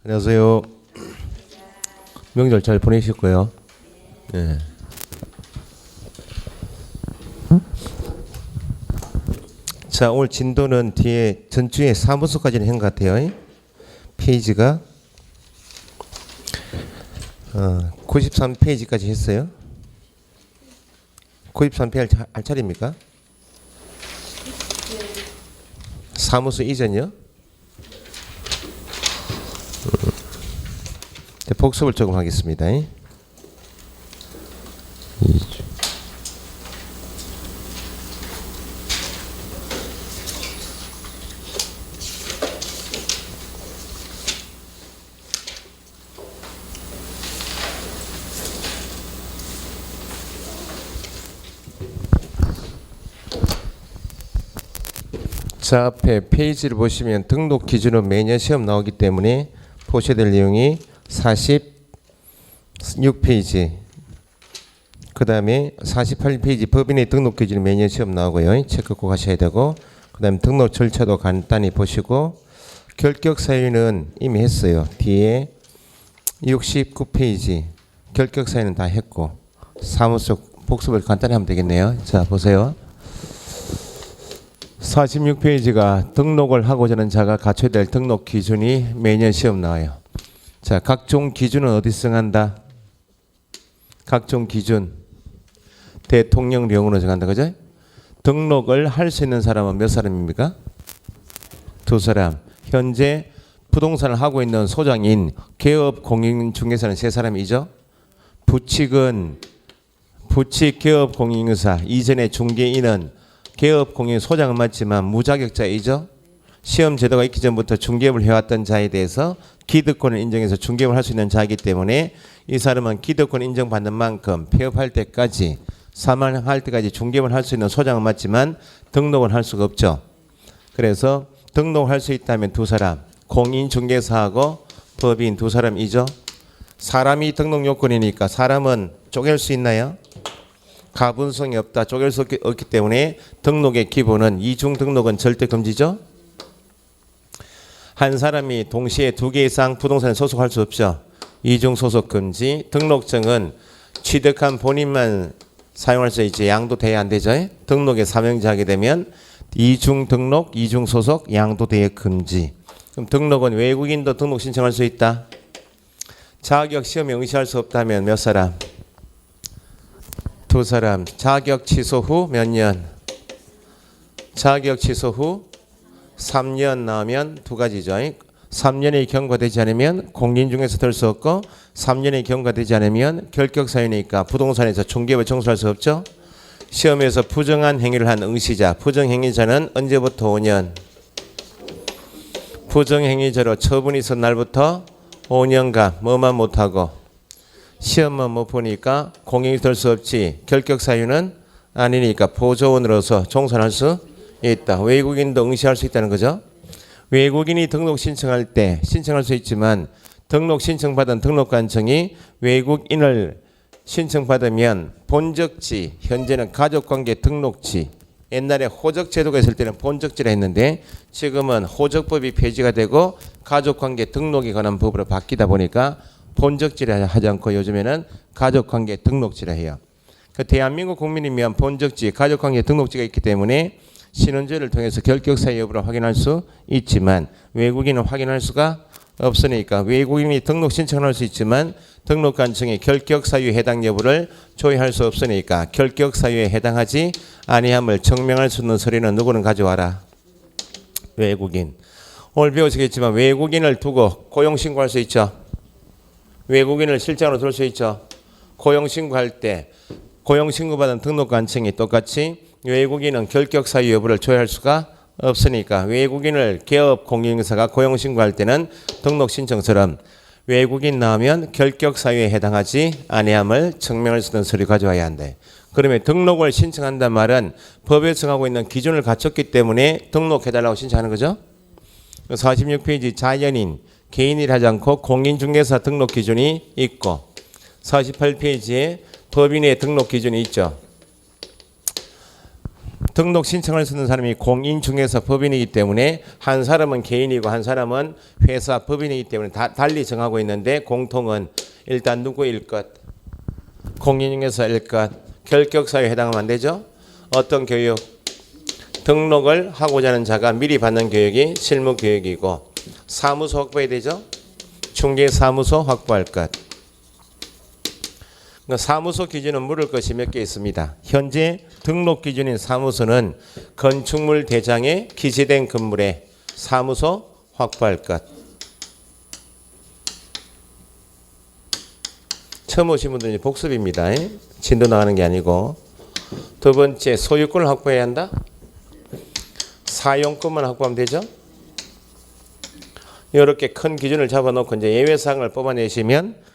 안녕하세요. 명절 잘 보내셨고요. 네. 자, 오늘 진도는 뒤에 전주에 사무소까지는 한 것 같아요. 페이지가 93페이지까지 했어요. 93페이지 할 차례입니까? 사무소 이전이요? 복습을 조금 하겠습니다. 자, 앞에 페이지를 보시면 등록 기준은 매년 시험 나오기 때문에 보셔야 될 내용이 46페이지, 그 다음에 48페이지 법인의 등록 기준이 매년 시험 나오고요. 체크 꼭 하셔야 되고, 그 다음에 등록 절차도 간단히 보시고, 결격 사유는 이미 했어요. 뒤에 69페이지 결격 사유는 다 했고, 사무소 복습을 간단히 하면 되겠네요. 자, 보세요. 46페이지가 등록을 하고자 하는 자가 갖춰야 될 등록 기준이 매년 시험 나와요. 자, 각종 기준은 어디 정한다? 각종 기준 대통령령으로 정한다. 그죠? 등록을 할 수 있는 사람은 몇 사람입니까? 2사람. 현재 부동산을 하고 있는 소장인 개업 공인중개사는 3사람이죠. 부칙은 부칙 개업 공인중개사 이전의 중개인은 개업 공인 소장은 맞지만 무자격자이죠. 시험 제도가 있기 전부터 중개업을 해왔던 자에 대해서 기득권을 인정해서 중개업을 할 수 있는 자이기 때문에 이 사람은 기득권 인정받는 만큼 폐업할 때까지 사망할 때까지 중개업을 할 수 있는 소장은 맞지만 등록을 할 수가 없죠. 그래서 등록할 수 있다면 2사람, 공인중개사하고 법인 2사람이죠. 사람이 등록 요건이니까 사람은 쪼갤 수 있나요? 가분성이 없다. 쪼갤 수 없기 때문에 등록의 기본은 이중 등록은 절대 금지죠. 한 사람이 동시에 2개 이상 부동산에 소속할 수 없죠. 이중 소속 금지. 등록증은 취득한 본인만 사용할 수 있지 양도돼야 안 되죠. 등록에 사명자하게 되면 이중 등록, 이중 소속, 양도돼야 금지. 그럼 등록은 외국인도 등록 신청할 수 있다. 자격 시험에 응시할 수 없다면 몇 사람? 2사람. 자격 취소 후 몇 년? 자격 취소 후 3년 나오면 2가지죠. 3년이 경과되지 않으면 공인중개사 될 수 없고 3년이 경과되지 않으면 결격사유니까 부동산에서 중개업을 청소할 수 없죠. 시험에서 부정한 행위를 한 응시자, 부정행위자는 언제부터 5년? 부정행위자로 처분이 있은 날부터 5년간 뭐만 못하고 시험만 못 보니까 공인이 될 수 없지 결격 사유는 아니니까 보조원으로서 종선할 수 있다. 외국인도 응시할 수 있다는 거죠. 외국인이 등록 신청할 때 신청할 수 있지만 등록 신청받은 등록관청이 외국인을 신청받으면 본적지, 현재는 가족관계 등록지, 옛날에 호적 제도가 있을 때는 본적지라 했는데 지금은 호적법이 폐지가 되고 가족관계 등록에 관한 법으로 바뀌다 보니까 본적지라 하지 않고 요즘에는 가족관계 등록지라 해요. 그 대한민국 국민이면 본적지, 가족관계 등록지가 있기 때문에 신원조회를 통해서 결격사유 여부를 확인할 수 있지만 외국인은 확인할 수가 없으니까 외국인이 등록 신청을 할 수 있지만 등록관청이 결격사유에 해당 여부를 조회할 수 없으니까 결격사유에 해당하지 아니함을 증명할 수 있는 서류는 누구는 가져와라? 외국인. 오늘 배우시겠지만 외국인을 두고 고용신고할 수 있죠. 외국인을 실장으로 둘 수 있죠. 고용신고할 때 고용신고받은 등록관청이 똑같이 외국인은 결격사유 여부를 조회할 수가 없으니까 외국인을 개업 공인중개사가 고용신고할 때는 등록신청처럼 외국인 나오면 결격사유에 해당하지 아니함을 증명할 수 있는 서류 가져와야 한대. 그러면 등록을 신청한단 말은 법에 정하고 있는 기준을 갖췄기 때문에 등록해달라고 신청하는 거죠. 46페이지 자연인, 개인일 하지 않고 공인중개사 등록 기준이 있고 48페이지에 법인의 등록 기준이 있죠. 등록 신청을 쓰는 사람이 공인 중개사 법인이기 때문에 한 사람은 개인이고 한 사람은 회사 법인이기 때문에 달리 정하고 있는데 공통은 일단 누구일 것? 공인중개사일 것. 결격사유에 해당하면 안 되죠? 어떤 교육? 등록을 하고자 하는 자가 미리 받는 교육이 실무교육이고 사무소 확보해야 되죠? 중개사무소 확보할 것. 사무소 기준은 물을 것이 몇 개 있습니다. 현재 등록 기준인 사무소는 건축물 대장에 기재된 건물에 사무소 확보할 것. 처음 오신 분들은 복습입니다. 진도 나가는 게 아니고. 두 번째, 소유권을 확보해야 한다. 사용권만 확보하면 되죠. 이렇게 큰 기준을 잡아놓고 이제 예외사항을 뽑아내시면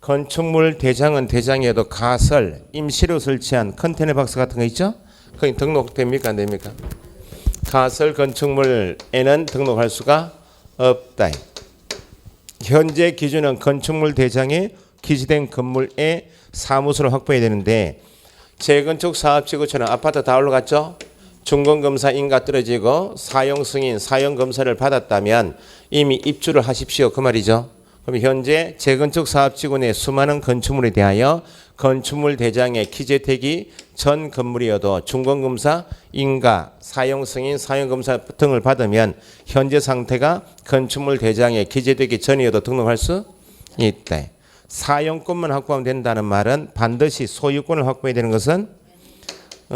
건축물 대장은 대장이어도 가설, 임시로 설치한 컨테이너 박스 같은 거 있죠? 거기 등록됩니까? 안 됩니까? 가설 건축물에는 등록할 수가 없다. 현재 기준은 건축물 대장에 기재된 건물에 사무소를 확보해야 되는데 재건축 사업지구처럼 아파트 다 올라갔죠? 준공검사 인가 떨어지고 사용 승인, 사용 검사를 받았다면 이미 입주를 하십시오. 그 말이죠. 그럼 현재 재건축 사업지구 내 수많은 건축물에 대하여 건축물 대장에 기재되기 전 건물이어도 준공검사, 인가, 사용 승인, 사용 검사 등을 받으면 현재 상태가 건축물 대장에 기재되기 전이어도 등록할 수 있다. 사용권만 확보하면 된다는 말은 반드시 소유권을 확보해야 되는 것은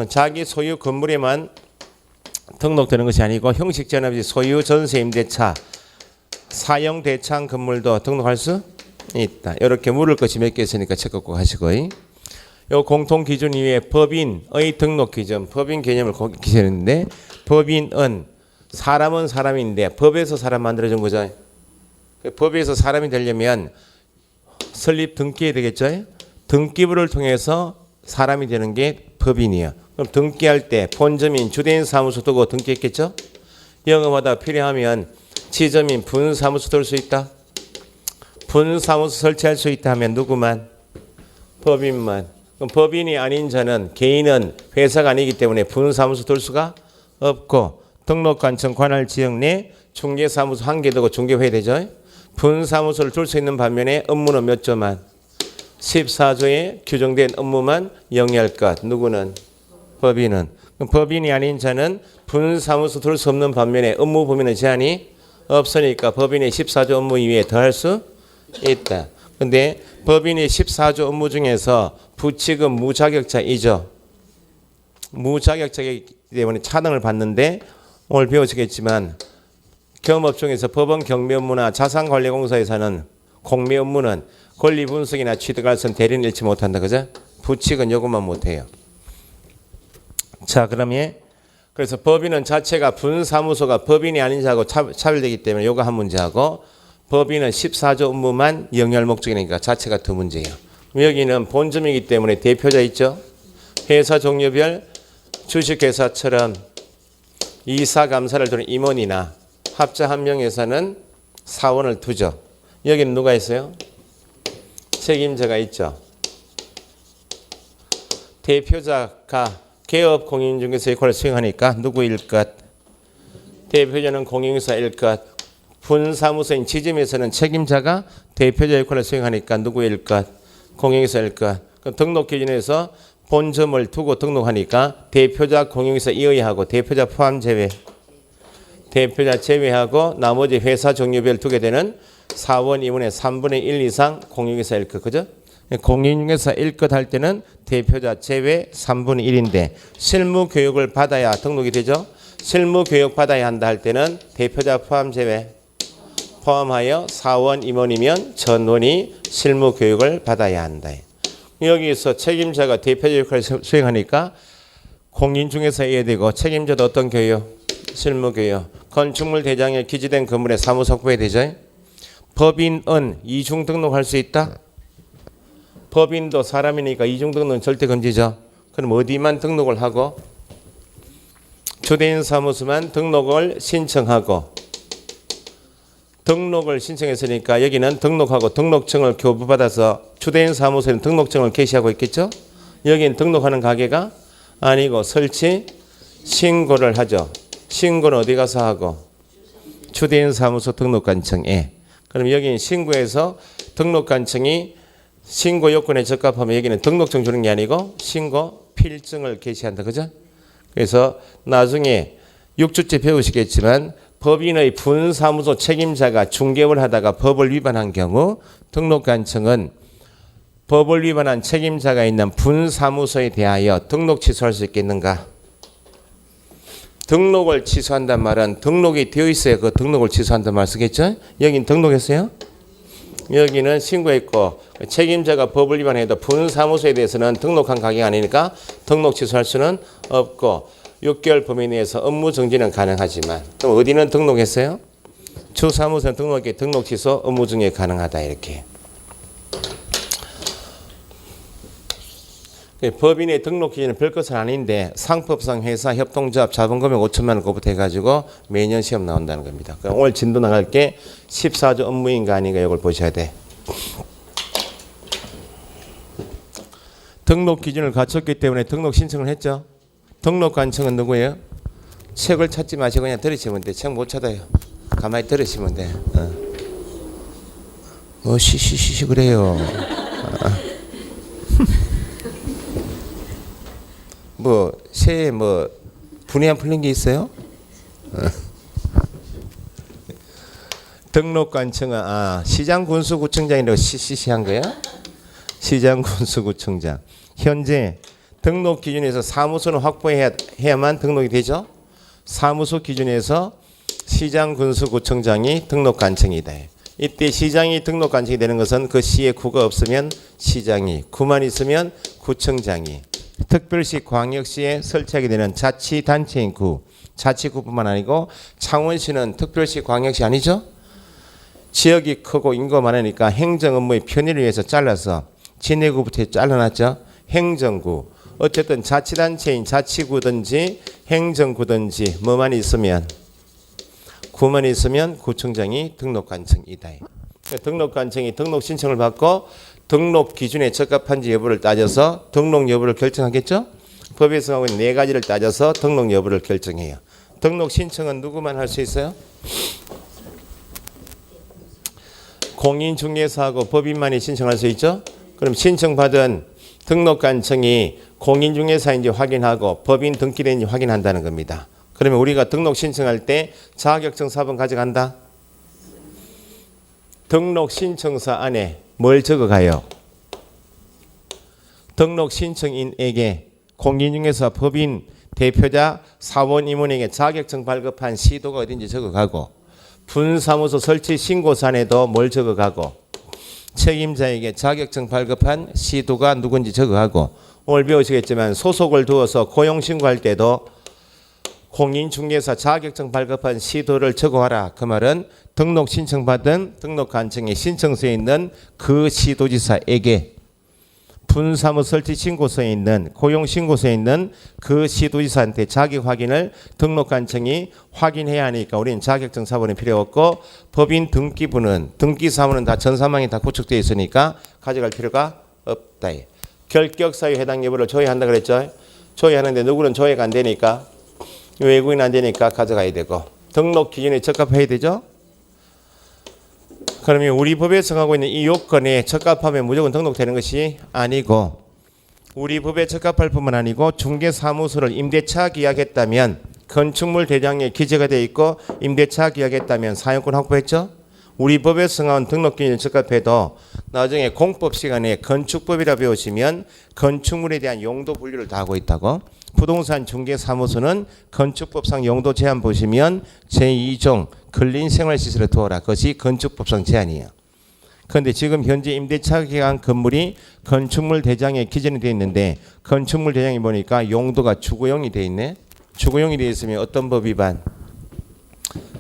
자기 소유 건물에만 등록되는 것이 아니고 형식 제한 없이 소유 전세 임대차 사용 대차한 건물도 등록할 수 있다. 이렇게 물을 것이 몇 개 있으니까 체크 꼭 하시고 요 공통 기준 이외에 법인의 등록 기준 법인 개념을 기재했는데 법인은 사람은 사람인데 법에서 사람 만들어준 거죠. 법에서 사람이 되려면 설립 등기해야 되겠죠. 등기부를 통해서 사람이 되는 게 법인이에요. 그럼 등기할 때 본점인 주대인 사무소 두고 등기했겠죠. 영업하다 필요하면 지점인 분사무소 둘 수 있다. 분사무소 설치할 수 있다 하면 누구만? 법인만. 그럼 법인이 아닌 자는 개인은 회사가 아니기 때문에 분사무소 둘 수가 없고 등록관청 관할 지역 내 중개사무소 한 개 두고 중개해야 되죠. 분사무소를 둘 수 있는 반면에 업무는 몇 조만? 14조에 규정된 업무만 영위할 것. 누구는? 법인은. 법인이 아닌 자는 분사무소 둘 수 없는 반면에 업무 범위는 제한이 없으니까 법인의 14조 업무 이외에 더 할 수 있다. 그런데 법인의 14조 업무 중에서 부치금 무자격자이죠. 무자격자이기 때문에 차등을 받는데 오늘 배우시겠지만 경업중에서 법원 경매 업무나 자산관리공사에서는 공매 업무는 권리 분석이나 취득할선 대리는 잃지 못한다. 그죠? 부칙은 요것만 못해요. 자, 그러면 그래서 법인은 자체가 분사무소가 법인이 아닌 자하고 차별되기 때문에 요거 한 문제하고 법인은 14조 업무만 영위할 목적이니까 자체가 두 문제예요. 여기는 본점이기 때문에 대표자 있죠. 회사 종류별 주식회사처럼 이사 감사를 두는 임원이나 합자 한 명에서는 사원을 두죠. 여기는 누가 있어요? 책임자가 있죠. 대표자가 개업 공인중개사 역할을 수행하니까 누구일 것? 대표자는 공인중개사일 것. 분사무소인 지점에서는 책임자가 대표자 역할을 수행하니까 누구일 것? 공인중개사일 것. 등록 기준에서 본점을 두고 등록하니까 대표자 공인중개사 이의하고 대표자 포함 제외. 대표자 제외하고 나머지 회사 종류별 두게 되는 사원 임원의 3분의 1 이상 공인중개사일 것. 그죠? 공인중개사일 것 할 때는 대표자 제외 3분의 1인데 실무 교육을 받아야 등록이 되죠. 실무 교육 받아야 한다 할 때는 대표자 포함 제외 포함하여 사원 임원이면 전원이 실무 교육을 받아야 한다. 여기서 책임자가 대표자 역할을 수행하니까 공인중개사에 의해되고 책임자도 어떤 교육? 실무 교육. 건축물 대장에 기재된 건물에 사무소 확보해야 되죠. 법인은 이중 등록할 수 있다. 법인도 사람이니까 이중 등록은 절대 금지죠. 그럼 어디만 등록을 하고 주대인 사무소만 등록을 신청하고 등록을 신청했으니까 여기는 등록하고 등록증을 교부받아서 주대인 사무소에는 등록증을 게시하고 있겠죠. 여기는 등록하는 가게가 아니고 설치 신고를 하죠. 신고는 어디 가서 하고? 주대인 사무소 등록관청에. 그럼 여기는 신고해서 등록관청이 신고 요건에 적합하면 여기는 등록증 주는 게 아니고 신고 필증을 게시한다. 그죠? 그래서 나중에 6주째 배우시겠지만 법인의 분사무소 책임자가 중개업을 하다가 법을 위반한 경우 등록관청은 법을 위반한 책임자가 있는 분사무소에 대하여 등록 취소할 수 있겠는가? 등록을 취소한단 말은 등록이 되어 있어야 그 등록을 취소한단 말 쓰겠죠? 여긴 등록했어요? 여기는 신고했고 책임자가 법을 위반해도 분사무소에 대해서는 등록한 가게가 아니니까 등록 취소할 수는 없고 6개월 범위 내에서 업무 정지는 가능하지만 그럼 어디는 등록했어요? 주사무소는 등록에 등록 취소 업무 중에 가능하다 이렇게. 법인의 등록 기준은 별것은 아닌데 상법상 회사 협동조합 자본금액 5천만 원 거부터 해가지고 매년 시험 나온다는 겁니다. 그럼 오늘 진도 나갈 게 14조 업무인가 아닌가 이걸 보셔야 돼. 등록 기준을 갖췄기 때문에 등록 신청을 했죠. 등록관청은 누구예요? 책을 찾지 마시고 그냥 들으시면 돼. 책 못 찾아요. 가만히 들으시면 돼. 뭐 시시시시 그래요. 뭐 새해 뭐 분이 안 풀린 게 있어요? 등록관청은 시장군수구청장이라고 시시시한 거야? 시장군수구청장. 현재 등록 기준에서 사무소는 확보해야만 등록이 되죠. 사무소 기준에서 시장군수구청장이 등록관청이다. 이때 시장이 등록관청이 되는 것은 그 시에 구가 없으면 시장이, 구만 있으면 구청장이, 특별시 광역시에 설치하게 되는 자치단체인 구, 자치구뿐만 아니고 창원시는 특별시 광역시 아니죠? 지역이 크고 인구가 많으니까 행정 업무의 편의를 위해서 잘라서 진해구부터 잘라놨죠. 행정구. 어쨌든 자치단체인 자치구든지 행정구든지 뭐만 있으면 구만 있으면 구청장이 등록관청이다. 등록관청이 등록 신청을 받고 등록 기준에 적합한지 여부를 따져서 등록 여부를 결정하겠죠. 법에서 하고 있는 네 가지를 따져서 등록 여부를 결정해요. 등록 신청은 누구만 할 수 있어요? 공인중개사하고 법인만이 신청할 수 있죠. 그럼 신청받은 등록관청이 공인중개사인지 확인하고 법인 등기된지 확인한다는 겁니다. 그러면 우리가 등록 신청할 때 자격증 4번 가져간다. 등록 신청서 안에 뭘 적어가요? 등록 신청인에게 공인중개사 법인 대표자 사원 임원에게 자격증 발급한 시도가 어딘지 적어가고 분사무소 설치 신고산에도 뭘 적어가고 책임자에게 자격증 발급한 시도가 누군지 적어가고 오늘 배우시겠지만 소속을 두어서 고용신고할 때도 공인중개사 자격증 발급한 시도를 적어와라. 그 말은 등록 신청받은 등록관청의 신청서에 있는 그 시도지사에게 분사무 설치 신고서에 있는 고용신고서에 있는 그 시도지사한테 자격 확인을 등록관청이 확인해야 하니까 우리는 자격증 사본이 필요 없고 법인 등기부는 등기사무는 다 전사망이 다 구축되어 있으니까 가져갈 필요가 없다. 결격사유 해당 여부를 조회한다 그랬죠. 조회하는데 누구는 조회가 안 되니까 외국인 안 되니까 가져가야 되고 등록 기준에 적합해야 되죠. 그러면 우리 법에 정하고 있는 이 요건에 적합하면 무조건 등록되는 것이 아니고 우리 법에 적합할 뿐만 아니고 중개사무소를 임대차 계약했다면 건축물 대장에 기재가 되어 있고 임대차 계약했다면 사용권 확보했죠. 우리 법에 정한 등록 기준에 적합해도 나중에 공법 시간에 건축법이라 배우시면 건축물에 대한 용도 분류를 다 하고 있다고. 부동산 중개사무소는 건축법상 용도 제한 보시면 제2종 근린생활시설에 두어라. 그것이 건축법상 제한이에요. 그런데 지금 현재 임대차 계약한 건물이 건축물 대장에 기재는 되어 있는데 건축물 대장에 보니까 용도가 주거용이 되어 있네. 주거용이 되어 있으면 어떤 법 위반?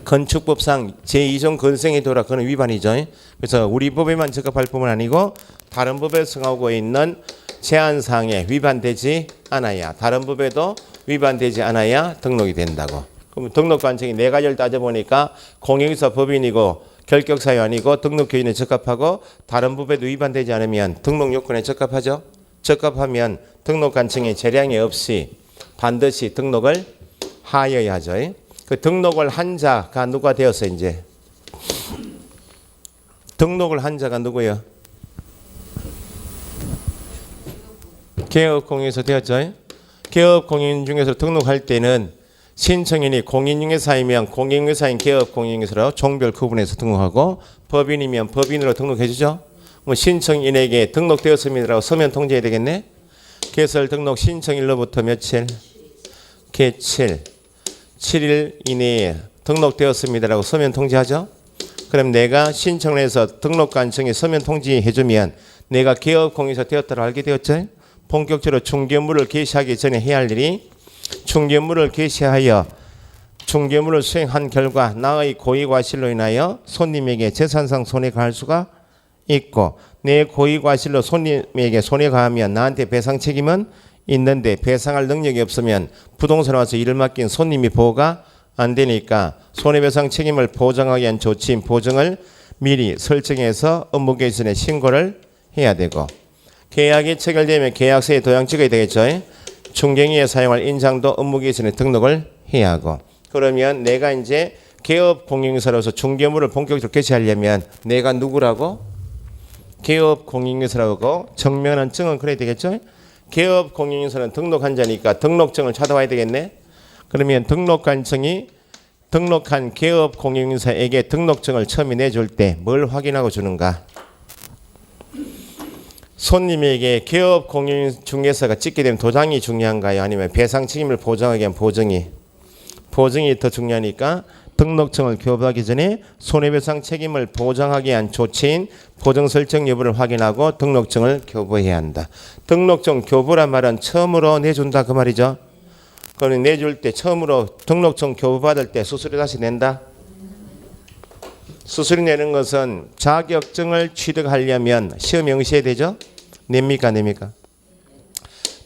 건축법상 제2종 건생에 두어라. 그건 위반이죠. 그래서 우리 법에만 적합할 뿐만 아니고 다른 법에 정하고 있는 제한사항에 위반되지 않아야 다른 법에도 위반되지 않아야 등록이 된다고. 그럼 등록관청이 네 가지를 따져보니까 공인중개사 법인이고 결격사유 아니고 등록 기준에 적합하고 다른 법에도 위반되지 않으면 등록 요건에 적합하죠. 적합하면 등록관청이 재량이 없이 반드시 등록을 하여야 하죠. 그 등록을 한 자가 누가 되었어 이제? 등록을 한 자가 누구예요? 개업공인에서 되었죠. 개업공인 중에서 등록할 때는 신청인이 공인중개사이면 공인중개사인 개업공인중개사로 종별 구분해서 등록하고 법인이면 법인으로 등록해 주죠. 뭐 신청인에게 등록되었습니다라고 서면 통지해야 되겠네. 개설 등록 신청일로부터 며칠? 개칠 7일 이내에 등록되었습니다라고 서면 통지하죠. 그럼 내가 신청을 해서 등록관청에 서면 통지해주면 내가 개업공인에서 되었다고 알게 되었죠. 본격적으로 중개물을 개시하기 전에 해야 할 일이 중개물을 개시하여 중개물을 수행한 결과 나의 고의과실로 인하여 손님에게 재산상 손해가 갈 수가 있고 내 고의과실로 손님에게 손해가 가면 나한테 배상 책임은 있는데 배상할 능력이 없으면 부동산에 와서 일을 맡긴 손님이 보호가 안 되니까 손해배상 책임을 보장하기 위한 조치인 보증을 미리 설정해서 업무 개시 전에 신고를 해야 되고 계약이 체결되면 계약서에 도장 찍어야 되겠죠. 중개인에 사용할 인장도 업무 개시 전에 등록을 해야 하고 그러면 내가 이제 개업공인중개사로서 중개물을 본격적으로 개시하려면 내가 누구라고? 개업공인중개사라고 정면한 증은 그래야 되겠죠. 개업공인중개사는 등록한 자니까 등록증을 찾아와야 되겠네. 그러면 등록관청이 등록한 개업공인중개사에게 등록증을 처음에 내줄 때 뭘 확인하고 주는가? 손님에게 개업공인중개사가 찍게 되면 도장이 중요한가요? 아니면 배상 책임을 보장하기 위한 보증이 더 중요하니까 등록증을 교부하기 전에 손해배상 책임을 보장하기 위한 조치인 보증 설정 여부를 확인하고 등록증을 교부해야 한다. 등록증 교부란 말은 처음으로 내준다 그 말이죠. 그럼 내줄 때 처음으로 등록증 교부받을 때 수수료 다시 낸다. 수수료 내는 것은 자격증을 취득하려면 시험 응시해야 되죠. 냅니까?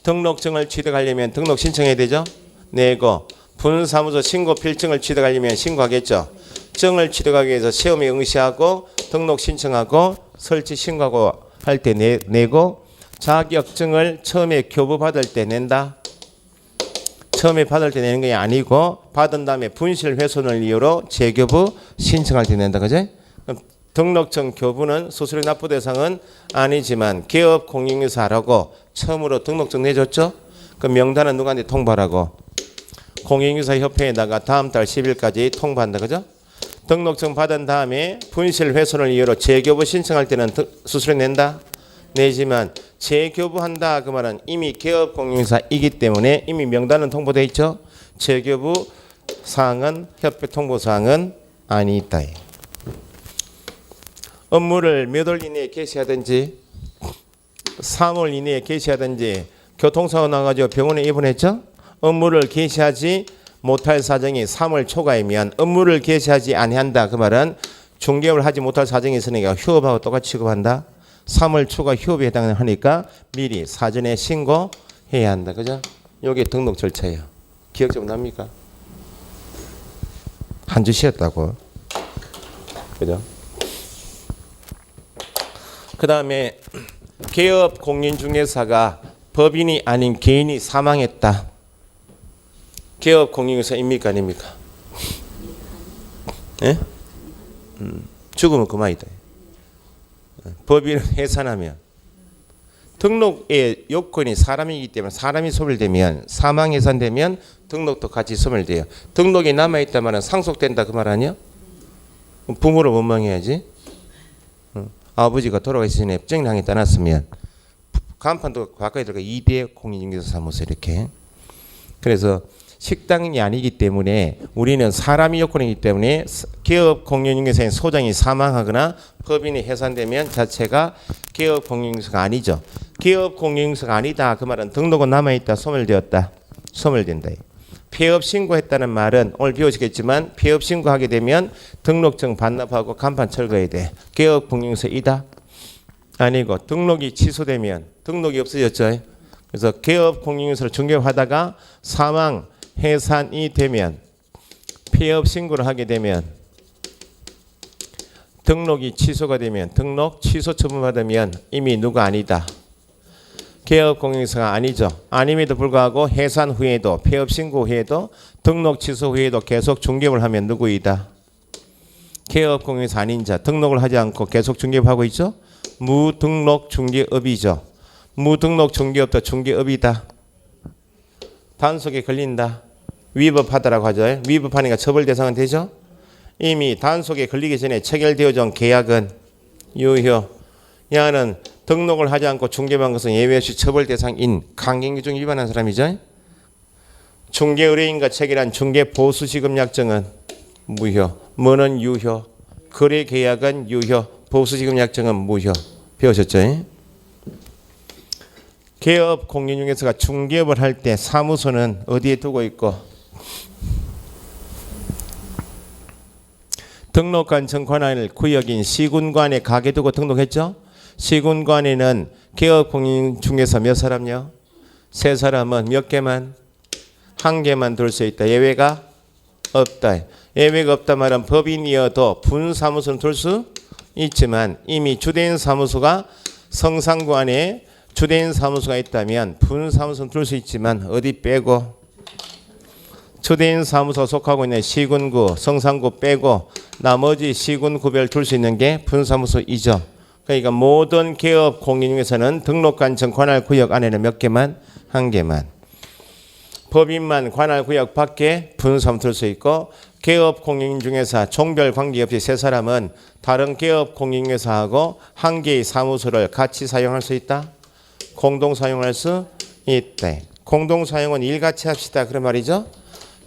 등록증을 취득하려면 등록 신청해야 되죠. 내고 분사무소 신고 필증을 취득하려면 신고하겠죠. 증을 취득하기 위해서 시험에 응시하고 등록 신청하고 설치 신고하고 할 때 내고 자격증을 처음에 교부받을 때 낸다. 처음에 받을 때 내는 게 아니고 받은 다음에 분실 훼손을 이유로 재교부 신청할 때 낸다. 그죠? 등록증 교부는 수수료 납부 대상은 아니지만 개업공인중개사라고 처음으로 등록증 내줬죠. 그 명단은 누구한테 통보하라고? 공인중개사협회에다가 다음 달 10일까지 통보한다. 그죠? 등록증 받은 다음에 분실 훼손을 이유로 재교부 신청할 때는 수수료 낸다. 내지만 재교부한다 그 말은 이미 개업공인중개사이기 때문에 이미 명단은 통보돼 있죠. 재교부 사항은 협회 통보 사항은 아니 있다. 업무를 몇 월 이내에 개시하든지 3월 이내에 개시하든지 교통사고 나가지고 병원에 입원했죠. 업무를 개시하지 못할 사정이 3월 초과이면 업무를 개시하지 아니한다 그 말은 중개업을 하지 못할 사정이 있으니까 휴업하고 똑같이 취급한다. 3월 초과 휴업에 해당하니까 미리 사전에 신고해야 한다. 그죠? 이게 등록 절차예요. 기억 좀 납니까? 한 주 쉬었다고. 그죠? 그 다음에 개업공인중개사가 법인이 아닌 개인이 사망했다. 개업공인중개사입니까 아닙니까? 예? 죽으면 그만이다. 법인을 해산하면 등록의 요건이 사람이기 때문에 사람이 소멸되면 사망 해산되면 등록도 같이 소멸돼요. 등록이 남아있다면 상속된다 그 말 아니야? 부모를 원망해야지. 아버지가 돌아가시기 전에 법정량에 떠났으면 간판도 가까이 들어가 2대 공인중개사 사무소 이렇게. 그래서 식당이 아니기 때문에 우리는 사람이 요건이기 때문에 개업공인중개사인 소장이 사망하거나 법인이 해산되면 자체가 개업공인중개사가 아니죠. 개업공인중개사가 아니다 그 말은 등록은 남아있다 소멸되었다 소멸된다. 폐업 신고했다는 말은 오늘 배우시겠지만 폐업 신고하게 되면 등록증 반납하고 간판 철거해야 돼. 개업공인중개사이다? 아니고 등록이 취소되면 등록이 없어졌죠. 그래서 개업공인중개사를 중개하다가 사망 해산이 되면 폐업 신고를 하게 되면 등록이 취소가 되면 등록 취소 처분 받으면 이미 누가 아니다. 개업 공인중개사가 아니죠. 아님에도 불구하고 해산 후에도 폐업 신고 후에도 등록 취소 후에도 계속 중개업을 하면 누구이다? 개업 공인중개사 아닌 자. 등록을 하지 않고 계속 중개업하고 있죠. 무등록 중개업이죠. 무등록 중개업도 중개업이다. 단속에 걸린다. 위법하다라고 하죠. 위법하니까 처벌 대상은 되죠. 이미 단속에 걸리기 전에 체결되어져 온 계약은 유효. 야는 등록을 하지 않고 중개한 것은 예외 없이 처벌 대상인 강행규정 위반한 사람이죠. 중개 의뢰인과 체결한 중개 보수지급 약정은 무효. 뭐는 유효. 거래 계약은 유효. 보수지급 약정은 무효. 배우셨죠? 개업 공인중개사가 중개업을 할 때 사무소는 어디에 두고 있고 등록관청 관할 구역인 시군관에 가게 두고 등록했죠? 시군관에는 개업 공인중개사 몇 사람요? 세 사람은 몇 개만? 한 개만 둘 수 있다. 예외가 없다. 예외가 없다 말은 법인이어도 분사무소는 둘 수 있지만 이미 주된 사무소가 성상구 안에 주된 사무소가 있다면 분사무소는 둘 수 있지만 어디 빼고 주된 사무소 속하고 있는 시군구, 성상구 빼고 나머지 시군구별 둘 수 있는 게 분사무소이죠. 그러니까 모든 개업 공인중개사는 등록관청 관할구역 안에는 몇 개만? 한 개만. 법인만 관할구역 밖에 분사무소 둘 수 있고 개업 공인중개사 종별 관계없이 세 사람은 다른 개업 공인중개사하고 한 개의 사무소를 같이 사용할 수 있다. 공동 사용할 수 있다. 공동 사용은 일같이 합시다. 그런 말이죠.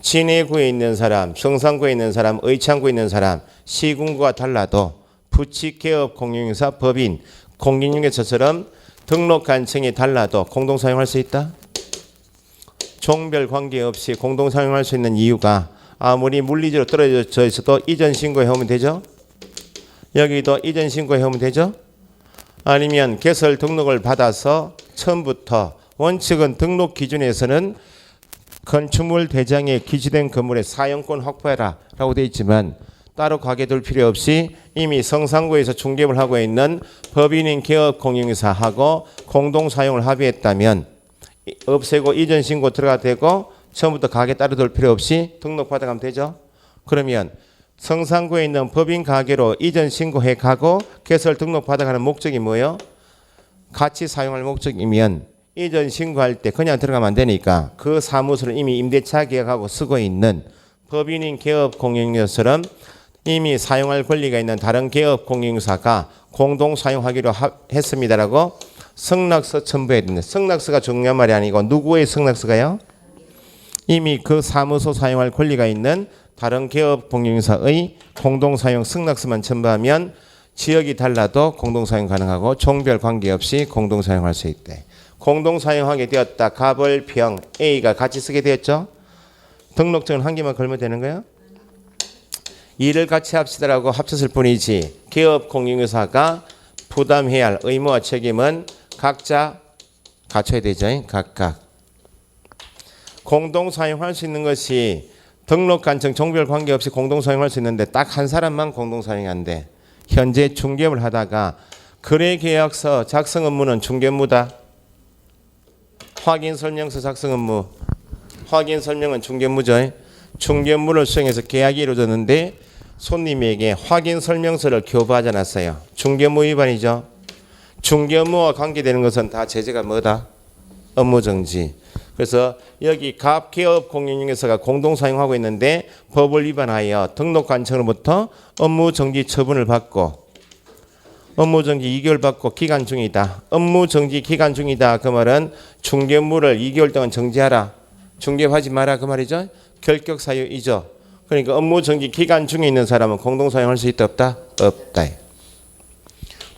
진해구에 있는 사람, 성산구에 있는 사람, 의창구에 있는 사람, 시군구가 달라도 부칙개업 공인중개사 법인 공인중개사처럼 등록관청이 달라도 공동 사용할 수 있다. 종별 관계없이 공동 사용할 수 있는 이유가 아무리 물리적으로 떨어져 있어도 이전 신고해 오면 되죠. 여기도 이전 신고해 오면 되죠. 아니면 개설 등록을 받아서 처음부터 원칙은 등록 기준에서는 건축물 대장에 기재된 건물의 사용권 확보해라 라고 되어 있지만 따로 가게 둘 필요 없이 이미 성상구에서 중개업을 하고 있는 법인인 개업 공인중개사하고 공동 사용을 합의했다면 없애고 이전 신고 들어가도 되고 처음부터 가게 따로 둘 필요 없이 등록 받아가면 되죠. 그러면 성상구에 있는 법인 가게로 이전 신고해 가고 개설 등록 받아가는 목적이 뭐예요? 같이 사용할 목적이면 이전 신고할 때 그냥 들어가면 안 되니까 그 사무소를 이미 임대차 계약하고 쓰고 있는 법인인 개업 공인중개사처럼 이미 사용할 권리가 있는 다른 개업 공인중개사가 공동 사용하기로 했습니다라고 승낙서 첨부해야 됩니다. 승낙서가 중요한 말이 아니고 누구의 승낙서가요? 이미 그 사무소 사용할 권리가 있는 다른 개업 공인중개사의 공동 사용 승낙서만 첨부하면 지역이 달라도 공동 사용 가능하고 종별 관계없이 공동 사용할 수 있대. 공동 사용하게 되었다. 갑을 병 A가 같이 쓰게 되었죠. 등록증은 한 개만 걸면 되는 거예요. 일을 같이 합시다라고 합쳤을 뿐이지 개업 공인중개사가 부담해야 할 의무와 책임은 각자 갖춰야 되죠. 각각. 공동 사용할 수 있는 것이 등록관청 종별 관계없이 공동 사용할 수 있는데 딱 한 사람만 공동 사용이 안 돼. 현재 중개업을 하다가 거래계약서 작성 업무는 중개업무다. 확인설명서 작성 업무. 확인설명은 중개업무죠. 중개업무를 수행해서 계약이 이루어졌는데 손님에게 확인설명서를 교부하지 않았어요. 중개업무 위반이죠. 중개업무와 관계되는 것은 다 제재가 뭐다? 업무정지. 그래서 여기 갑 개업 공인중개사가 공동 사용하고 있는데 법을 위반하여 등록관청으로부터 업무정지 처분을 받고 업무정지 2개월 받고 기간 중이다. 업무정지 기간 중이다. 그 말은 중개업무를 2개월 동안 정지하라. 중개업하지 마라. 그 말이죠. 결격 사유이죠. 그러니까 업무정지 기간 중에 있는 사람은 공동 사용할 수 있다 없다? 없다.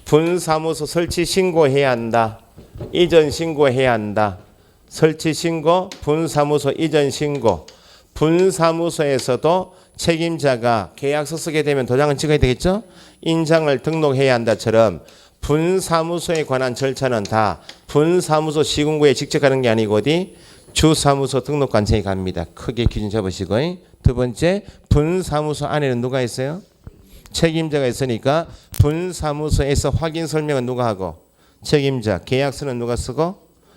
분사무소 설치 신고해야 한다. 이전 신고해야 한다. 설치 신고, 분사무소 이전 신고. 분사무소에서도 책임자가 계약서 쓰게 되면 도장을 찍어야 되겠죠? 인장을 등록해야 한다처럼 분사무소에 관한 절차는 다 분사무소 시군구에 직접 가는 게 아니고 어디? 주사무소 등록관청에 갑니다. 크게 기준 잡으시고. 두 번째, 분사무소 안에는 누가 있어요? 책임자가 있으니까 분사무소에서 확인 설명은 누가 하고? 책임자. 계약서는 누가 쓰고?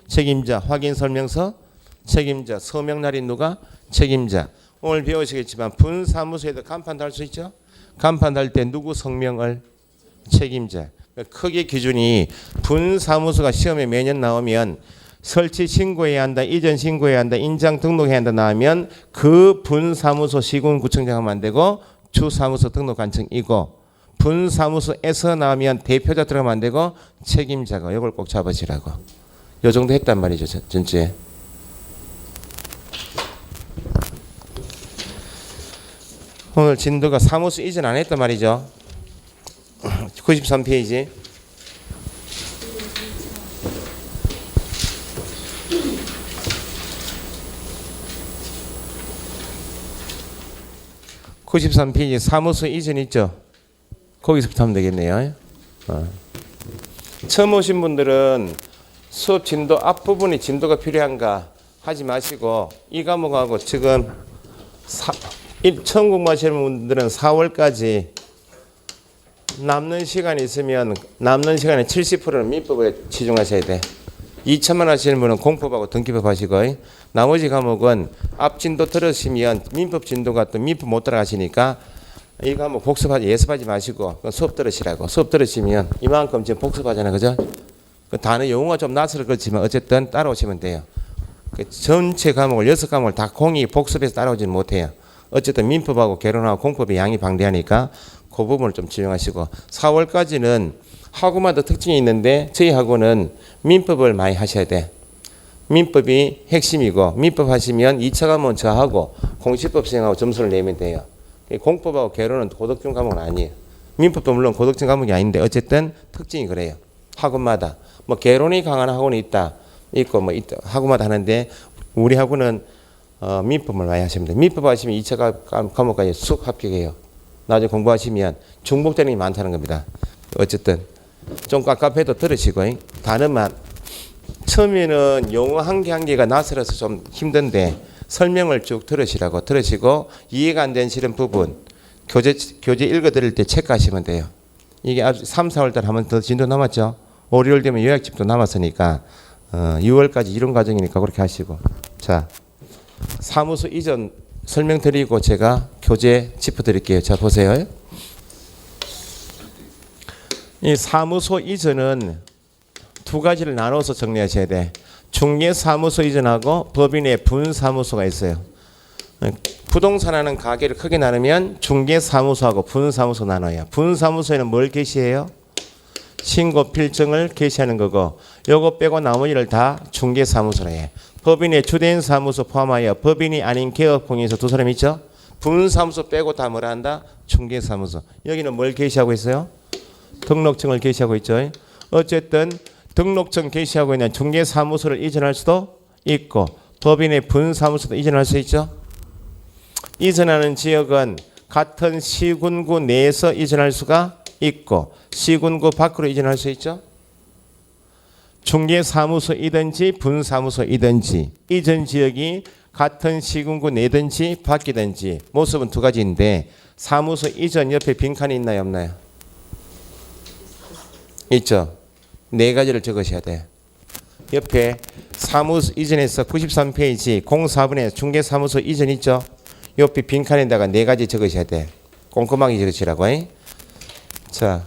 책임자. 확인 설명서 책임자. 서명 날인 누가? 책임자. 오늘 배우시겠지만 분사무소에도 간판 달 수 있죠. 간판 달 때 누구 성명을? 책임자. 크게 기준이 분사무소가 시험에 매년 나오면 설치 신고해야 한다, 이전 신고해야 한다, 인장 등록해야 한다 나오면 그 분사무소 시군구청장 하면 안 되고 주사무소 등록관청이고, 분사무소에서 나오면 대표자 들어가면 안 되고 책임자가, 이걸 꼭 잡으시라고. 요 정도 했단 말이죠. 전체. 오늘 진도가 사무소 이전 안 했단 말이죠. 93페이지. (93페이지) 사무소 이전 있죠. 거기서부터 하면 되겠네요. 처음 오신 분들은 수업 진도 앞부분이 진도가 필요한가 하지 마시고 이 과목하고 지금 처음 공부하시는 분들은 4월까지 남는 시간이 있으면 남는 시간의 70%는 민법에 치중하셔야 돼. 2천만 하시는 분은 공법하고 등기법 하시고, 나머지 과목은 앞 진도 들으시면 민법 진도가 또 민법 못 따라가시니까 이 과목 복습하지, 예습하지 마시고 수업 들으시라고. 수업 들으시면 이만큼 지금 복습하잖아요. 그죠? 그 단어 용어가 좀 낯설어 그렇지만 어쨌든 따라오시면 돼요. 그 전체 과목을 6과목을 다 공이 복습해서 따라오지는 못해요. 어쨌든 민법하고 개론하고 공법의 양이 방대하니까 그 부분을 좀 집중하시고, 4월까지는 학원마다 특징이 있는데 저희 학원은 민법을 많이 하셔야 돼. 민법이 핵심이고, 민법 하시면 2차 과목은 저하고 공시법 수행하고 점수를 내면 돼요. 공법하고 개론은 고득점 과목은 아니에요. 민법도 물론 고득점 과목이 아닌데 어쨌든 특징이 그래요. 학원마다 뭐 개론이 강한 학원이 있고 뭐 학원마다 하는데 우리 학원은 민법을 많이 하시면 돼요. 민법 하시면 2차 과목까지 쑥 합격해요. 나중에 공부하시면 중복되는 게 많다는 겁니다. 어쨌든 좀 깝깝해도 들으시고, 단어만 처음에는 용어 한 개 한 개가 낯설어서 좀 힘든데 설명을 쭉 들으시고 이해가 안 되시는 부분 교재 읽어 드릴 때 체크하시면 돼요. 이게 아주 3, 4월 달 하면 더 진도 남았죠. 5, 6월 되면 요약집도 남았으니까 6월까지 이론 과정이니까 그렇게 하시고. 자, 사무소 이전 설명드리고 제가 교재 짚어드릴게요. 자, 보세요. 이 사무소 이전은 두 가지를 나눠서 정리하셔야 돼. 중개사무소 이전하고 법인의 분사무소가 있어요. 부동산 하는 가게를 크게 나누면 중개사무소하고 분사무소 나눠요. 분사무소에는 뭘 게시해요? 신고 필증을 게시하는 거고, 요거 빼고 나머지를 다 중개사무소라 해요. 법인의 주된 사무소 포함하여 법인이 아닌 개업공인에서 두 사람 있죠? 분사무소 빼고 다 뭐라 한다? 중개사무소. 여기는 뭘 게시하고 있어요? 등록증을 게시하고 있죠. 어쨌든 등록증 게시하고 있는 중개사무소를 이전할 수도 있고 법인의 분사무소도 이전할 수 있죠. 이전하는 지역은 같은 시군구 내에서 이전할 수가 있고 시군구 밖으로 이전할 수 있죠. 중개사무소이든지 분사무소이든지 이전 지역이 같은 시군구 내든지 밖이든지 모습은 두 가지인데, 사무소 이전 옆에 빈칸이 있나요 없나요? 있죠. 네 가지를 적으셔야 돼. 옆에 사무소 이전에서 93페이지 04번에 중개사무소 이전 있죠. 옆에 빈칸에다가 네 가지 적으셔야 돼. 꼼꼼하게 적으시라고. 자,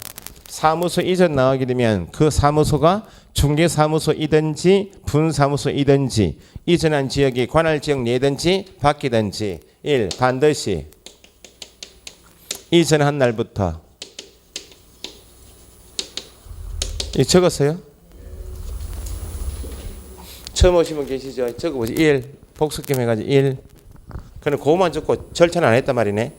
사무소 이전 나오게 되면 그 사무소가 중개사무소이든지 분사무소이든지 이전한 지역이 관할 지역 내든지 밖이든지 1. 반드시 이전한 날부터 적었어요? 처음 오신 분 계시죠? 적어보세요. 1. 복습 겸 해가지고 1. 그럼 그거만 적고 절차는 안 했단 말이네.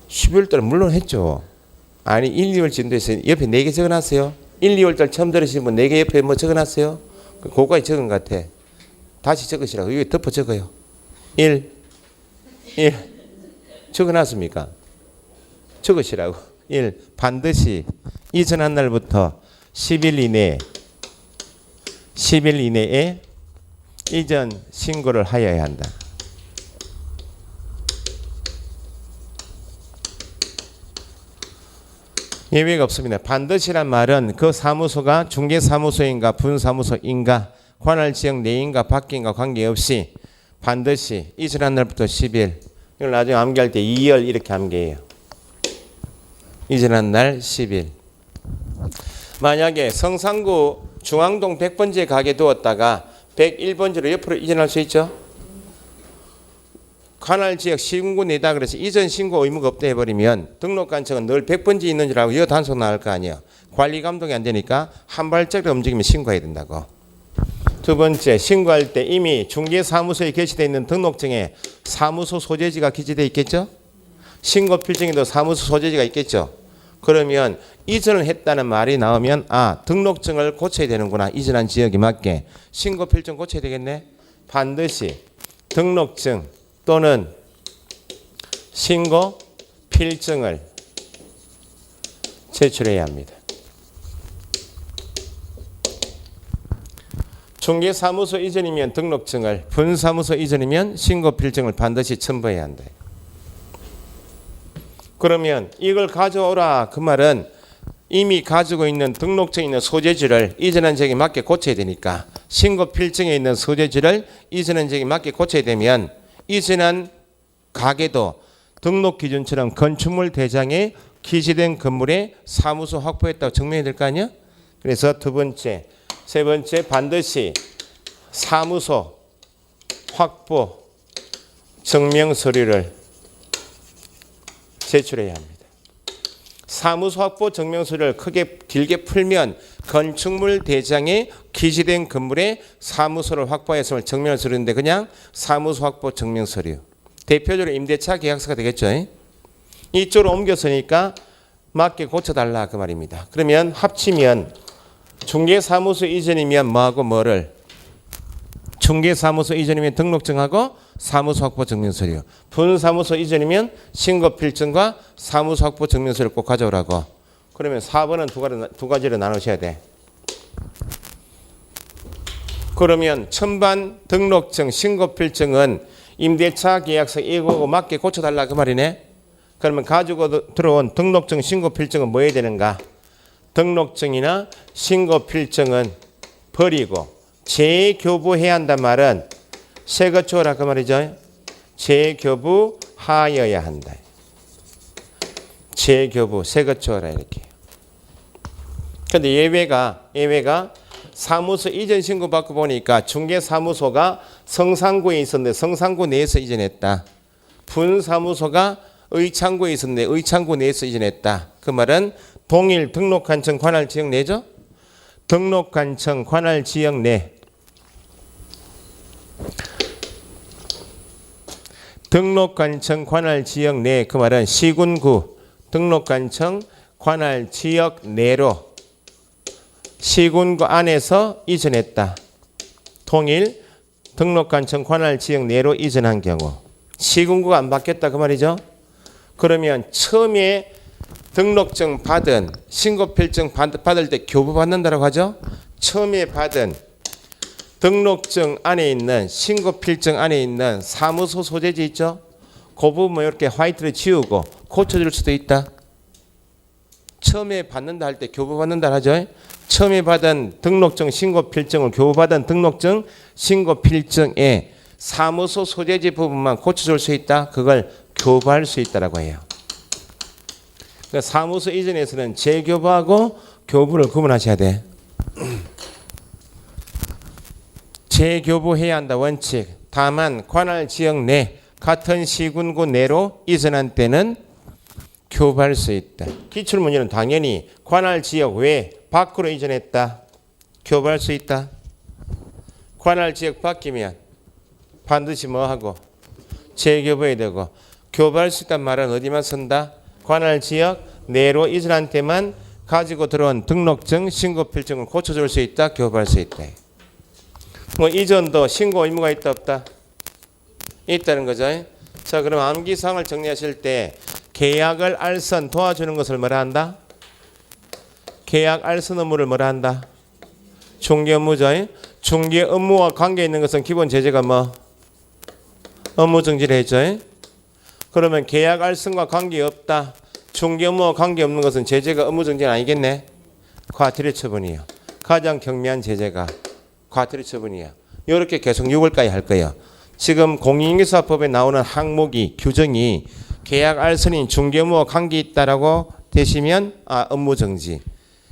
(12월달) 물론 했죠. 아니 1, 2월 진도에서 옆에 4개 적어놨어요. 1, 2월달 처음 들으시는 분 4개 옆에 뭐 적어놨어요? 그거까지 적은 것 같아. 다시 적으시라고. 여기 덮어 적어요. 1 적어놨습니까? 적으시라고. 1. 반드시 이전한 날부터 10일 이내에 이전 신고를 하여야 한다. 예외가 없습니다. 반드시란 말은 그 사무소가 중개사무소인가 분사무소인가 관할지역 내인가 밖인가 관계없이 반드시 이전한 날부터 10일, 이걸 나중에 암기할 때 2열 이렇게 암기해요. 이전한 날 10일. 만약에 성산구 중앙동 100번지에 가게 두었다가 101번지로 옆으로 이전할 수 있죠. 관할지역 시군구 내다 그래서 이전 신고 의무가 없다 해버리면 등록관청은 늘 100번지 있는 줄 알고 여 단속 나올 거 아니에요. 관리 감독이 안 되니까 한 발짝으로 움직이면 신고해야 된다고. 두 번째, 신고할 때 이미 중개사무소에 게시되어 있는 등록증에 사무소 소재지가 기재되어 있겠죠. 신고 필증에도 사무소 소재지가 있겠죠. 그러면 이전을 했다는 말이 나오면 등록증을 고쳐야 되는구나. 이전한 지역에 맞게 신고 필증 고쳐야 되겠네. 반드시 등록증 또는 신고 필증을 제출해야 합니다. 중개사무소 이전이면 등록증을, 분사무소 이전이면 신고 필증을 반드시 첨부해야 한다. 그러면 이걸 가져오라 그 말은 이미 가지고 있는 등록증에 있는 소재지를 이전한 지역에 맞게 고쳐야 되니까 신고 필증에 있는 소재지를 이전한 지역에 맞게 고쳐야 되면 이전한 가게도 등록 기준처럼 건축물 대장에 기재된 건물에 사무소 확보했다고 증명해야 될 거 아니야? 그래서 두 번째, 세 번째 반드시 사무소 확보 증명 서류를 제출해야 합니다. 사무소 확보 증명 서류를 크게 길게 풀면 건축물 대장에 기재된 건물에 사무소를 확보했음을 증명할 서류인데 그냥 사무소 확보 증명 서류. 대표적으로 임대차 계약서가 되겠죠. 이쪽으로 옮겼으니까 맞게 고쳐달라 그 말입니다. 그러면 합치면 중개사무소 이전이면 뭐하고 뭐를? 중개사무소 이전이면 등록증하고 사무소 확보 증명서류. 분사무소 이전이면 신고 필증과 사무소 확보 증명서류를 꼭 가져오라고. 그러면 4번은 두 가지로 나누셔야 돼. 그러면 첨반 등록증, 신고 필증은 임대차 계약서 이거하고 맞게 고쳐달라 그 말이네. 그러면 가지고 들어온 등록증, 신고 필증은 뭐 해야 되는가? 등록증이나 신고 필증은 버리고 재교부해야 한단 말은 새거 줘라 그 말이죠. 재교부하여야 한다. 재교부 새거 줘라 이렇게. 근데 예외가 사무소 이전 신고 받고 보니까 중개사무소가 성산구에 있었는데 성산구 내에서 이전했다. 분사무소가 의창구에 있었는데 의창구 내에서 이전했다. 그 말은 동일 등록관청 관할지역 내죠. 등록관청 관할지역 내. 등록관청 관할지역 내 그 말은 시군구 등록관청 관할지역 내로 시군구 안에서 이전했다. 통일 등록관청 관할지역 내로 이전한 경우 시군구가 안 바뀌었다 그 말이죠. 그러면 처음에 등록증 받은 신고필증 받을 때 교부 받는다라고 하죠. 처음에 받은 등록증 안에 있는 신고필증 안에 있는 사무소 소재지 있죠. 그 부분 이렇게 화이트를 지우고 고쳐줄 수도 있다. 처음에 받는다 할 때 교부 받는다 하죠. 처음에 받은 등록증 신고필증을 교부받은 등록증 신고필증에 사무소 소재지 부분만 고쳐줄 수 있다. 그걸 교부할 수 있다라고 해요. 그러니까 사무소 이전에서는 재교부하고 교부를 구분하셔야 돼. 재교부해야 한다 원칙. 다만 관할 지역 내 같은 시군구 내로 이전한 때는 교부할 수 있다. 기출문제는 당연히 관할 지역 외 밖으로 이전했다. 교부할 수 있다. 관할 지역 바뀌면 반드시 뭐하고 재교부해야 되고 교부할 수 있다는 말은 어디만 쓴다? 관할 지역 내로 이전한 때만 가지고 들어온 등록증, 신고필증을 고쳐줄 수 있다. 교부할 수 있다. 뭐 이전도 신고 의무가 있다 없다? 있다는 거죠. 자, 그럼 암기사항을 정리하실 때 계약을 알선 도와주는 것을 뭐라 한다? 계약 알선 업무를 뭐라 한다? 중개 업무죠. 중개 업무와 관계 있는 것은 기본 제재가 뭐? 업무 정지를 했죠. 그러면 계약 알선과 관계 없다. 중개 업무와 관계없는 것은 제재가 업무 정지는 아니겠네. 과태료 처분이에요. 가장 경미한 제재가 과태료 처분이에요. 이렇게 계속 6월까지 할 거예요. 지금 공인인계사법에 나오는 항목이 규정이 계약 알선인 중개 업무와 관계 있다라고 되시면 업무 정지.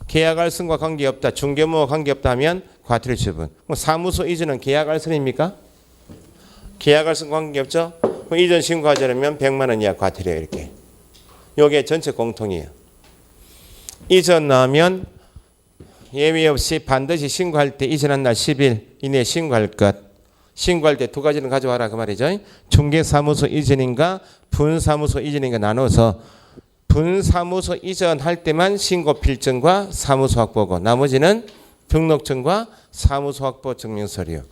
계약 알선과 관계 없다. 중개 업무와 관계 없다 하면 과태료 처분. 사무소 이전은 계약 알선입니까? 계약 알선 관계 없죠? 이전 신고하자면 100만 원 이하 과태료 이렇게. 요게 전체 공통이에요. 이전 나오면 예외 없이 반드시 신고할 때 이전한 날 10일 이내에 신고할 것. 신고할 때 두 가지는 가져와라 그 말이죠. 중개사무소 이전인가 분사무소 이전인가 나눠서 분사무소 이전할 때만 신고 필증과 사무소 확보고 나머지는 등록증과 사무소 확보 증명서류.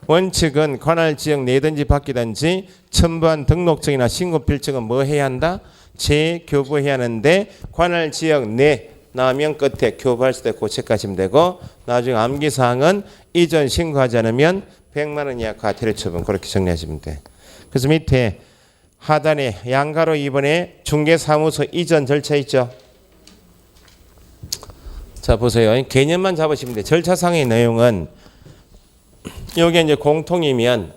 원칙은 관할 지역 내든지 바뀌든지 첨부한 등록증이나 신고 필증은 뭐 해야 한다? 재교부해야 하는데 관할 지역 내 나오면 끝에 교부할 때 그 체크하시면 되고 나중에 암기사항은 이전 신고하지 않으면 100만 원 이하 과태료 처분 그렇게 정리하시면 돼. 그래서 밑에 하단에 양가로 2번에 중개사무소 이전 절차 있죠. 자 보세요. 개념만 잡으시면 돼. 절차상의 내용은 여기 이제 공통이면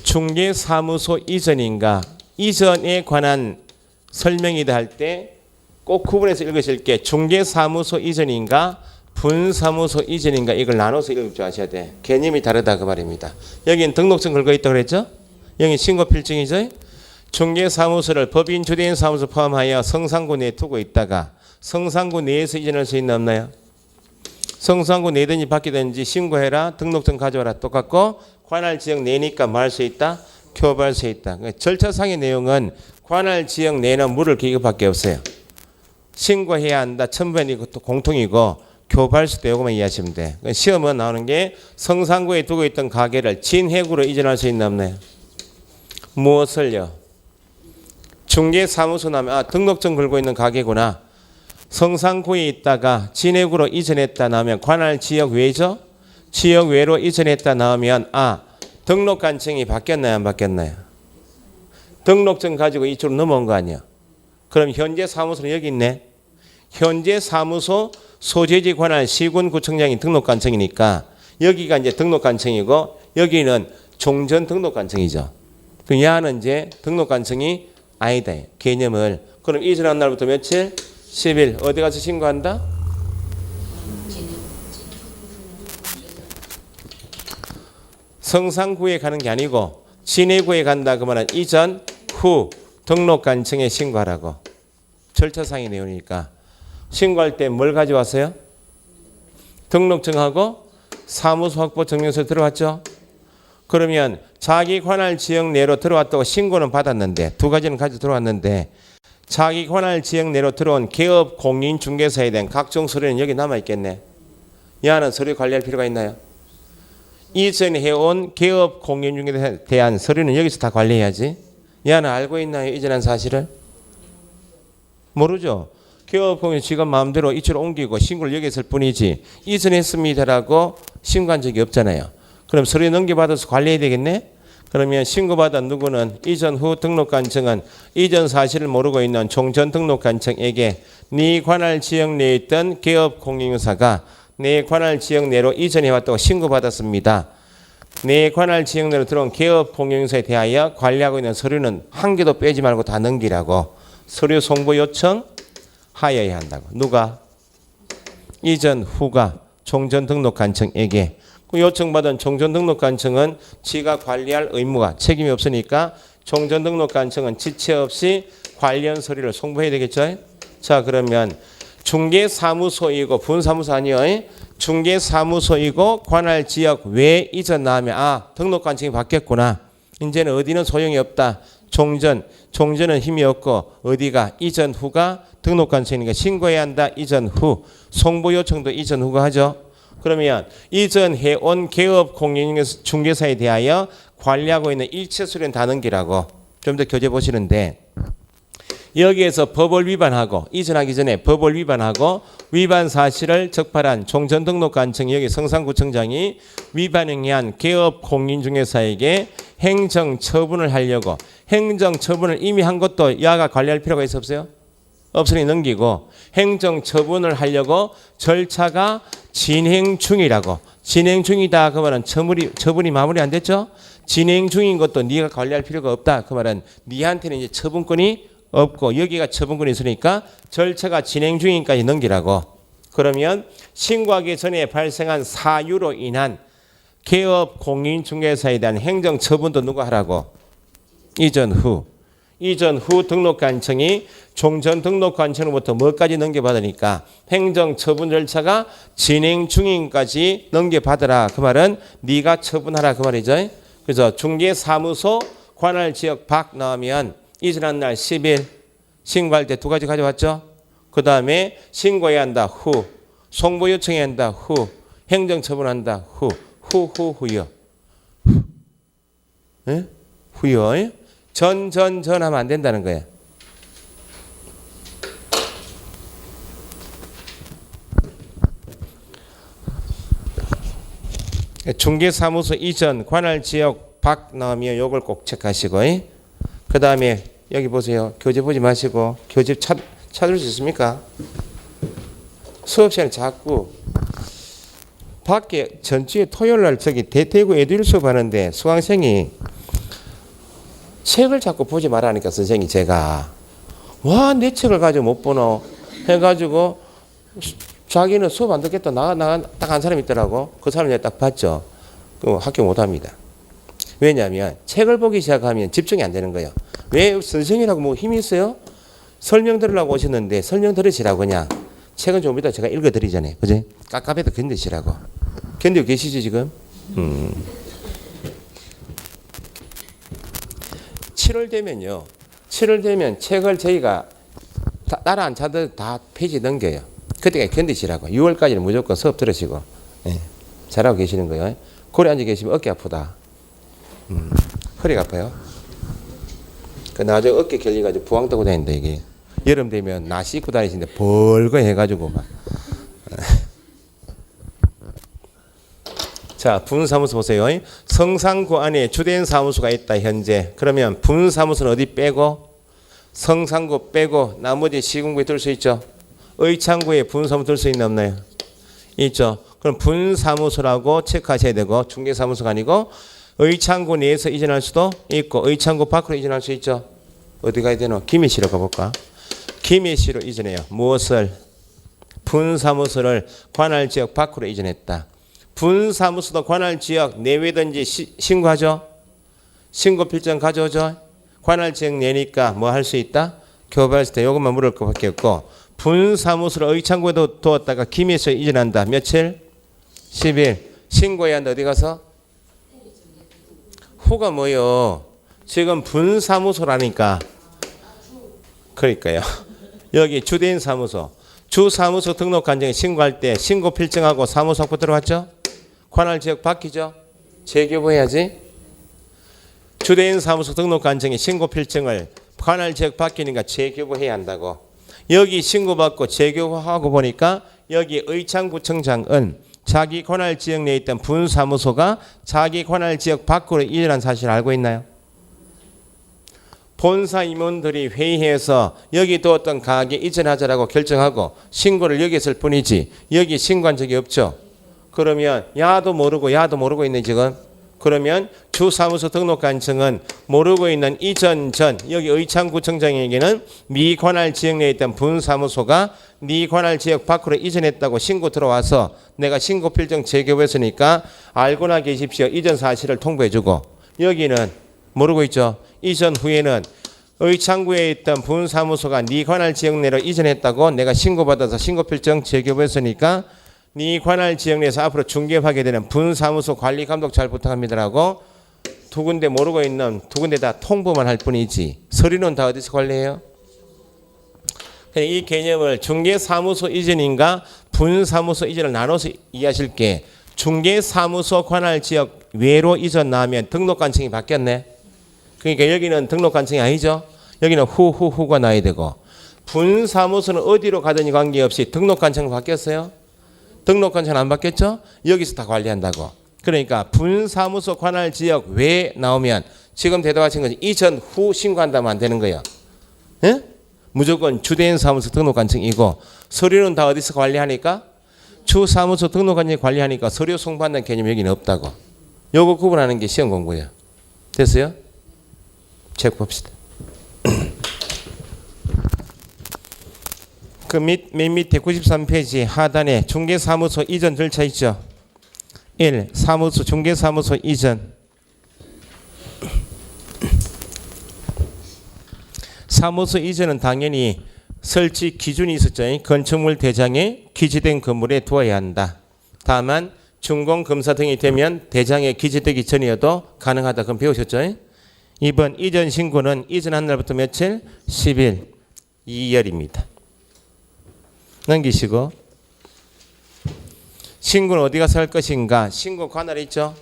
중개사무소 이전인가 이전에 관한 설명이다 할 때 꼭 구분해서 읽으실 게 중개사무소 이전인가 분사무소 이전인가 이걸 나눠서 읽을 줄 아셔야 돼. 개념이 다르다 그 말입니다. 여기는 등록증 걸고 있다고 그랬죠? 여기 신고필증이죠? 중개사무소를 법인 주대인 사무소 포함하여 성산구 내에 두고 있다가 성산구 내에서 이전할 수 있나 없나요? 성산구 내든지 바뀌든지 신고해라. 등록증 가져와라. 똑같고 관할 지역 내니까 뭐 할 수 있다? 교부할 수 있다. 절차상의 내용은 관할 지역 내는 물을 기급밖에 없어요. 신고해야 한다. 첨부한 이것도 공통이고 교부할 수도 요거만 이해하시면 돼. 시험은 나오는 게 성산구에 두고 있던 가게를 진해구로 이전할 수 있나 없나요? 무엇을요? 중개사무소 나면 등록증 걸고 있는 가게구나. 성산구에 있다가 진해구로 이전했다 나오면 관할 지역 외죠? 지역 외로 이전했다 나오면 등록관청이 바뀌었나요? 안 바뀌었나요? 등록증 가지고 이쪽으로 넘어온 거 아니야? 그럼 현재 사무소는 여기 있네. 현재 사무소 소재지 관할 시군구청장이 등록관청이니까 여기가 이제 등록관청이고 여기는 종전 등록관청이죠. 그 야는 이제 등록관청이 아니다. 개념을. 그럼 이전한 날부터 며칠? 10일. 어디 가서 신고한다? 성산구에 가는 게 아니고 진해구에 간다 그러면 이전 후 등록관청에 신고하라고. 절차상의 내용이니까. 신고할 때 뭘 가져왔어요? 등록증하고 사무소 확보 증명서 들어왔죠? 그러면 자기 관할 지역 내로 들어왔다고 신고는 받았는데 두 가지는 가지고 들어왔는데 자기 관할 지역 내로 들어온 개업 공인중개사에 대한 각종 서류는 여기 남아있겠네. 야는 서류 관리할 필요가 있나요? 이전에 해온 개업 공인중개사에 대한 서류는 여기서 다 관리해야지. 야는 알고 있나요? 이전한 사실을? 모르죠. 개업공인 지가 마음대로 이쪽으로 옮기고 신고를 여기 했을 뿐이지 이전했습니다라고 신고한 적이 없잖아요. 그럼 서류 넘겨받아서 관리해야 되겠네? 그러면 신고받은 누구는 이전 후 등록관청은 이전 사실을 모르고 있는 종전 등록관청에게 네 관할 지역 내에 있던 개업공인중개사가 내 관할 지역 내로 이전해왔다고 신고받았습니다. 내 관할 지역 내로 들어온 개업공인중개사에 대하여 관리하고 있는 서류는 한 개도 빼지 말고 다 넘기라고 서류 송부 요청 하여야 한다고. 누가? 이전 후가 종전 등록관청에게. 그 요청받은 종전 등록관청은 지가 관리할 의무가 책임이 없으니까 종전 등록관청은 지체 없이 관련 서류를 송부해야 되겠죠. 자 그러면 중개사무소이고 분사무소 아니요. 중개사무소이고 관할 지역 외 이전 나오면 등록관청이 바뀌었구나. 이제는 어디는 소용이 없다. 종전은 힘이 없고 어디가 이전 후가 등록관청이니까 신고해야 한다. 이전 후. 송부 요청도 이전 후가 하죠. 그러면 이전해온 개업 공인중개사에 대하여 관리하고 있는 일체 서류는 다 넘기라고. 좀 더 교재 보시는데 여기에서 법을 위반하고 이전하기 전에 법을 위반하고 위반 사실을 적발한 종전등록관청이 여기 성산구청장이 위반 행위한 개업 공인중개사에게 행정 처분을 하려고 행정 처분을 이미 한 것도 야가 관리할 필요가 있어 없어요? 없으니 넘기고 행정 처분을 하려고 절차가 진행 중이라고 진행 중이다 그 말은 처분이 마무리 안 됐죠? 진행 중인 것도 네가 관리할 필요가 없다 그 말은 네한테는 이제 처분권이 없고 여기가 처분권이 있으니까 절차가 진행 중인까지 넘기라고. 그러면 신고하기 전에 발생한 사유로 인한 개업 공인중개사에 대한 행정 처분도 누가 하라고? 이전 후 등록관청이 종전 등록관청으로부터 뭐까지 넘겨받으니까 행정처분 절차가 진행 중인까지 넘겨받으라 그 말은 네가 처분하라 그 말이죠. 그래서 중개사무소 관할지역 밖 나오면 이전한 날 10일 신고할 때 두 가지 가져왔죠. 그 다음에 신고해야 한다 후 송부 요청해야 한다 후 행정처분한다 후요. 예? 후요. 전 하면 안 된다는 거예요. 중개사무소 이전 관할지역 밖 나오면 요걸 꼭 체크하시고 그 다음에 여기 보세요. 교재 보지 마시고 교재 찾을 수 있습니까? 수업 시간에 자꾸 밖에 전주에 토요일날 저기 대구 에듀윌 수업 하는데 수강생이 책을 자꾸 보지 말라니까 선생님이 제가 와 내 책을 가지고 못 보노 해가지고 자기는 수업 안 듣겠다 나가 딱 한 사람이 있더라고. 그 사람 내가 딱 봤죠. 그 학교 못 합니다. 왜냐하면 책을 보기 시작하면 집중이 안 되는 거예요. 왜 선생이라고 뭐 힘이 있어요? 설명 들으려고 오셨는데 설명 들으시라고 그냥 책은 좀 이따 제가 읽어드리잖아요. 그지? 깝깝해도 견디시라고. 견디고 계시죠 지금? 7월 되면 책을 저희가 따라 안 차도 다 페이지 넘겨요. 그때까지 견디시라고. 6월까지는 무조건 수업 들으시고. 예. 잘하고 계시는 거예요. 고래 앉아 계시면 어깨 아프다. 허리가 아파요. 그 나중에 어깨 결리가지고 부항 떠고 다닌다 이게. 여름 되면 나시 입고 다니시는데 벌거 해가지고 막. 자, 분사무소 보세요. 성산구 안에 주된 사무소가 있다 현재. 그러면 분사무소는 어디 빼고? 성산구 빼고 나머지 시군구에 들 수 있죠. 의창구에 분사무소 들 수 있나 없나요? 있죠. 그럼 분사무소라고 체크하셔야 되고 중개사무소가 아니고 의창구 내에서 이전할 수도 있고 의창구 밖으로 이전할 수 있죠. 어디 가야 되노? 김해시로 가볼까? 김해시로 이전해요. 무엇을? 분사무소를 관할지역 밖으로 이전했다. 분사무소도 관할지역 내외든지 신고하죠. 신고 필증 가져오죠. 관할지역 내니까 뭐 할 수 있다? 교부할 때 이것만 물을 것밖에 없고 분사무소를 의창구에 두었다가 김해시로 이전한다. 며칠? 10일. 신고해야 한다. 어디 가서? 후가 뭐요? 지금 분사무소라니까. 그러니까요. 여기 주된 사무소. 주사무소 등록관청에 신고할 때 신고 필증하고 사무소학부 들어왔죠? 관할지역 바뀌죠? 재교부해야지. 주된 사무소 등록관청에 신고 필증을 관할지역 바뀌니까 재교부해야 한다고. 여기 신고받고 재교부하고 보니까 여기 의창구청장은 자기 관할지역 내에 있던 분사무소가 자기 관할지역 밖으로 이전한 사실을 알고 있나요? 본사 임원들이 회의해서 여기 두었던 가게 이전하자라고 결정하고 신고를 여기 했을 뿐이지 여기 신고한 적이 없죠. 그러면 야도 모르고 있네 지금. 그러면 주사무소 등록관청은 모르고 있는 이전 전 여기 의창구청장에게는 네 관할지역 내에 있던 분사무소가 네 관할지역 밖으로 이전했다고 신고 들어와서 내가 신고 필증 재교부했으니까 알고나 계십시오. 이전 사실을 통보해주고 여기는 모르고 있죠. 이전 후에는 의창구에 있던 분사무소가 네 관할지역 내로 이전했다고 내가 신고받아서 신고 필증 재교부했으니까 네 관할지역 내에서 앞으로 중개하게 되는 분사무소 관리 감독 잘 부탁합니다라고 두 군데 모르고 있는 두 군데 다 통보만 할 뿐이지 서류는 다 어디서 관리해요? 이 개념을 중개사무소 이전인가 분사무소 이전을 나눠서 이해하실게. 중개사무소 관할지역 외로 이전 나면 등록관청이 바뀌었네. 그러니까 여기는 등록관청이 아니죠. 여기는 후가 나야 되고 분사무소는 어디로 가든지 관계없이 등록관청 바뀌었어요. 등록관청 안 바뀌었죠? 여기서 다 관리한다고. 그러니까 분사무소 관할 지역 외에 나오면 지금 대답하신 거지 이전 후 신고한다면 안 되는 거예요. 예? 무조건 주된 사무소 등록관청이고 서류는 다 어디서 관리하니까 주 사무소 등록관청이 관리하니까 서류 송부한다는 개념이 여기는 없다고. 요거 구분하는 게 시험 공부예요. 됐어요? 책 봅시다. 그 맨 밑에 93페이지 하단에 중개사무소 이전 절차 있죠. 1. 사무소 중개사무소 이전. 사무소 이전은 당연히 설치 기준이 있었죠. 건축물 대장에 기재된 건물에 두어야 한다. 다만 준공검사 등이 되면 대장에 기재되기 전이어도 가능하다. 그럼 배우셨죠? 2번 이전 신고는 이전한 날부터 며칠? 10일 2열입니다. 넘기시고 신고는 어디 가서 할 것인가? 신고 관할이 있죠.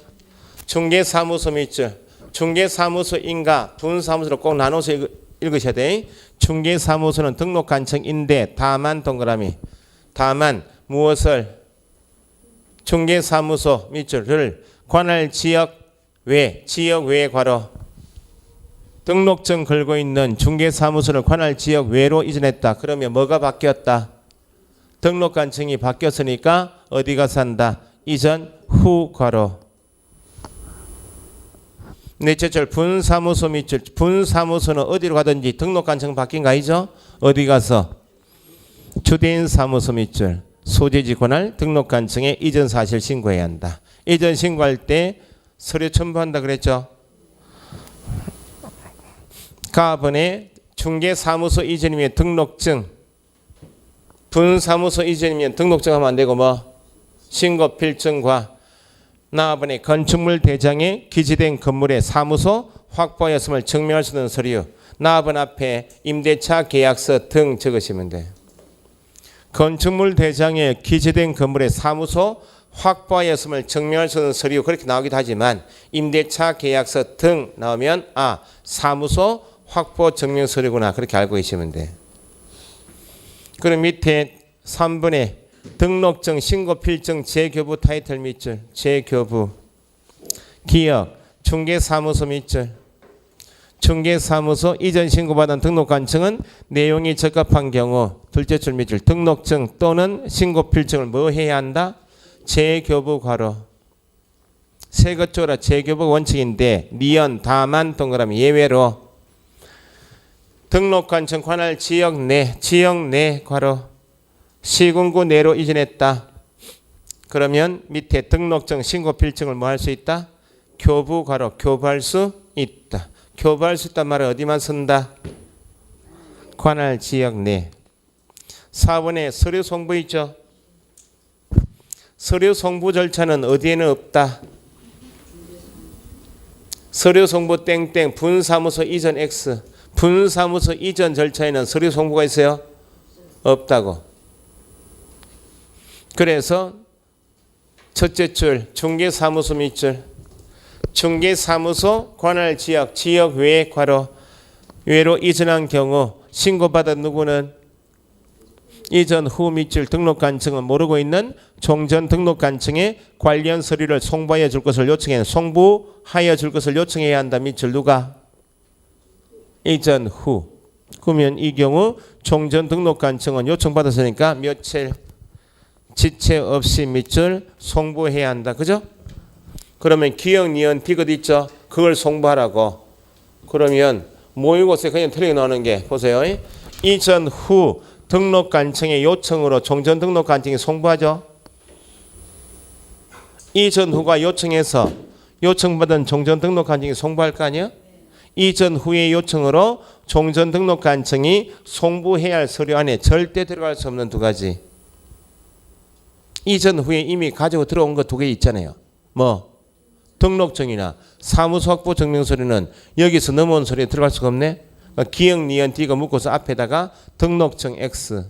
중개사무소 밑줄 중개사무소인가 분사무소로 꼭 나눠서 읽으셔야 돼. 중개사무소는 등록관청인데 다만 동그라미 다만 무엇을 중개사무소 밑줄을 관할 지역 외에 괄호 등록증 걸고 있는 중개사무소를 관할 지역 외로 이전했다. 그러면 뭐가 바뀌었다? 등록관청이 바뀌었으니까 어디 가서 한다? 이전 후 괄호. 넷째 줄 분사무소 밑줄 분사무소는 어디로 가든지 등록관청 바뀐 거 아니죠? 어디 가서? 주된 사무소 밑줄 소재지 관할 등록관청에 이전 사실 신고해야 한다. 이전 신고할 때 서류 첨부한다 그랬죠? 가번에 중개사무소 이전이면 등록증 분사무소 이전이면 등록증 하면 안 되고 뭐 신고 필증과 나번에 건축물 대장에 기재된 건물의 사무소 확보하였음을 증명할 수 있는 서류 나번 앞에 임대차 계약서 등 적으시면 돼. 건축물 대장에 기재된 건물의 사무소 확보하였음을 증명할 수 있는 서류 그렇게 나오기도 하지만 임대차 계약서 등 나오면 사무소 확보 증명 서류구나 그렇게 알고 계시면 돼. 그럼 밑에 3번에 등록증 신고 필증 재교부 타이틀 밑줄 재교부 기억 중개사무소 밑줄 중개사무소 이전 신고받은 등록관청은 내용이 적합한 경우 둘째 줄 밑줄 등록증 또는 신고 필증을 뭐 해야 한다? 재교부 괄호 세 것 줘라 재교부 원칙인데 니은 다만 동그라미 예외로 등록관청 관할 지역 내 괄호 시군구 내로 이전했다. 그러면 밑에 등록증 신고 필증을 뭐 할 수 있다? 교부 괄호 교부할 수 있다. 교부할 수 있단 말은 어디만 쓴다? 관할 지역 내. 4번에 서류 송부 있죠. 서류 송부 절차는 어디에는 없다. 서류 송부 땡땡 분사무소 이전 X 분사무소 이전 절차에는 서류 송부가 있어요? 없다고. 그래서 첫째 줄 중개사무소 밑줄 중개사무소 관할 지역 외 괄호 외로 이전한 경우 신고받은 누구는 이전 후 밑줄 등록관청은 모르고 있는 종전 등록관청에 관련 서류를 송부하여 줄 것을 요청해야 한다. 밑줄 누가? 이전 후. 그러면 이 경우 종전 등록관청은 요청받았으니까 며칠 지체 없이 밑줄 송부해야 한다. 그죠? 그러면 기억, 니은, 디귿 있죠? 그걸 송부하라고. 그러면 모의고사에 그냥 틀리게 나오는 게 보세요. 이전 후 등록관청의 요청으로 종전 등록관청이 송부하죠. 이전 후가 요청해서 요청받은 종전 등록관청이 송부할 거 아니야? 이전 후의 요청으로 종전 등록관청이 송부해야 할 서류 안에 절대 들어갈 수 없는 두 가지. 이전 후에 이미 가지고 들어온 거 두 개 있잖아요. 뭐 등록증이나 사무소 확보 증명 서류는 여기서 넘어온 서류에 들어갈 수가 없네. 그러니까 기억, 니은, 디귿 묶어서 앞에다가 등록증 X.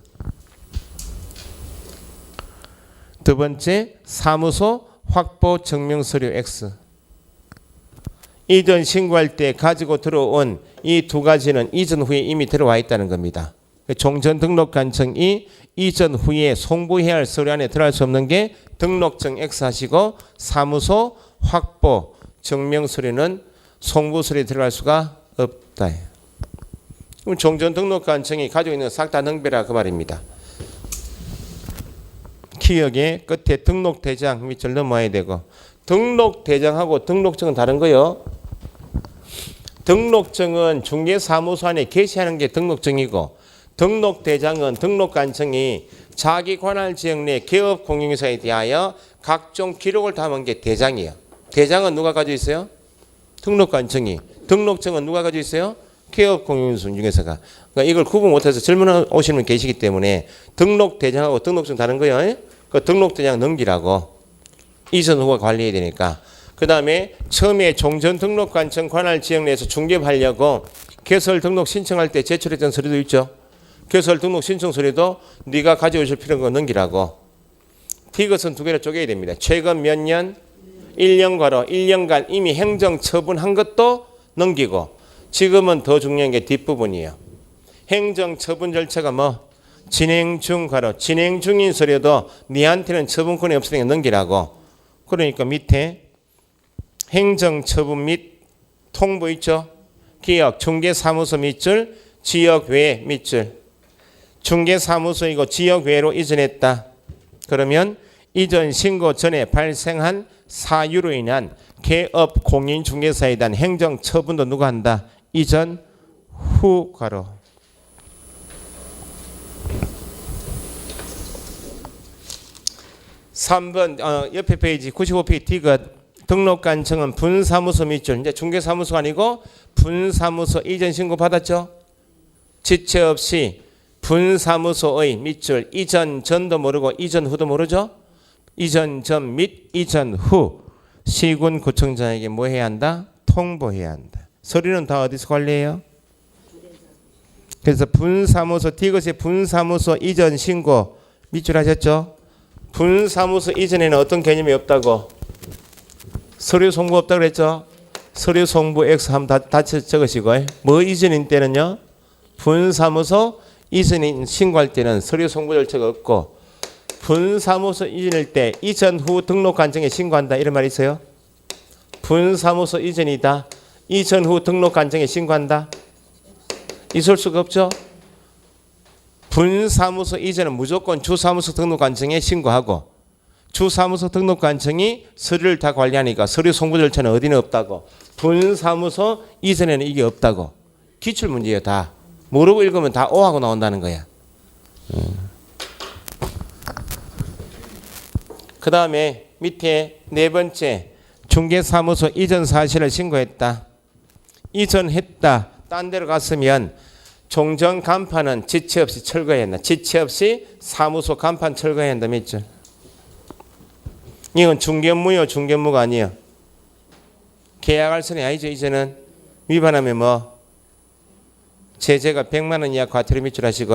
두 번째 사무소 확보 증명 서류 X. 이전 신고할 때 가지고 들어온 이 두 가지는 이전 후에 이미 들어와 있다는 겁니다. 종전 등록 간청이 이전 후에 송부해야 할 서류 안에 들어갈 수 없는 게 등록증 X하시고 사무소 확보 증명 서류는 송부 서류에 들어갈 수가 없다. 그럼 종전 등록 간청이 가지고 있는 싹 다 능배라 그 말입니다. 기억의 끝에 등록대장 밑줄 넘어야 되고 등록대장하고 등록증은 다른 거요. 등록증은 중개사무소 안에 게시하는 게 등록증이고 등록대장은 등록관청이 자기 관할 지역 내 개업 공인인사에 대하여 각종 기록을 담은 게 대장이에요. 대장은 누가 가지고 있어요? 등록관청이. 등록증은 누가 가지고 있어요? 개업 공인인사 중개사가. 그러니까 이걸 구분 못해서 질문 오시는 분 계시기 때문에 등록대장하고 등록증 다른 거예요. 그 등록대장 넘기라고. 이전 후가 관리해야 되니까. 그 다음에 처음에 종전 등록관청 관할 지역 내에서 중개하려고 개설 등록 신청할 때 제출했던 서류도 있죠. 개설 등록 신청 서류도 네가 가지고 오실 필요가 넘기라고. 이것은 두 개로 쪼개야 됩니다. 최근 몇 년? 1년과로 1년간 이미 행정 처분한 것도 넘기고 지금은 더 중요한 게 뒷부분이에요. 행정 처분 절차가 뭐? 진행 중 과로 진행 중인 서류도 네한테는 처분권이 없으니까 넘기라고. 그러니까 밑에 행정처분 및 통보 있죠. 기업 중개사무소 밑줄 지역 외 밑줄 중개사무소이고 지역 외로 이전했다. 그러면 이전 신고 전에 발생한 사유로 인한 개업 공인중개사에 대한 행정처분도 누가 한다. 이전 후 과로. (3번) 옆에 페이지 95페이지 디귿 등록관청은 분사무소 밑줄. 이제 중개사무소가 아니고 분사무소 이전 신고 받았죠. 지체 없이 분사무소의 밑줄 이전 전도 모르고 이전 후도 모르죠. 이전 전 및 이전 후 시군구청장에게 뭐 해야 한다? 통보해야 한다. 서류는 다 어디서 관리해요? 그래서 분사무소 디귿의 분사무소 이전 신고 밑줄 하셨죠? 분사무소 이전에는 어떤 개념이 없다고? 서류 송부 없다고 그랬죠? 서류 송부 X 한번 다 적으시고 뭐 이전인 때는요? 분사무소 이전인 신고할 때는 서류 송부 절차가 없고 분사무소 이전일 때 이전 후 등록관청에 신고한다 이런 말이 있어요? 분사무소 이전이다. 이전 후 등록관청에 신고한다. 있을 수가 없죠? 분사무소 이전은 무조건 주사무소 등록관청에 신고하고 주사무소 등록관청이 서류를 다 관리하니까 서류 송부 절차는 어디는 없다고. 분사무소 이전에는 이게 없다고. 기출문제예요 다. 모르고 읽으면 다 오하고 나온다는 거야. 그 다음에 밑에 네 번째 중개사무소 이전 사실을 신고했다. 이전했다. 딴 데로 갔으면 종전 간판은 지체 없이 철거해야 한다. 지체 없이 사무소 간판 철거해야 한다. 밑줄. 이건 중개무요 중개무가 아니에요. 계약할 선이 아니죠. 이제는 위반하면 뭐 제재가 100만 원 이하 과태료 밑줄 하시고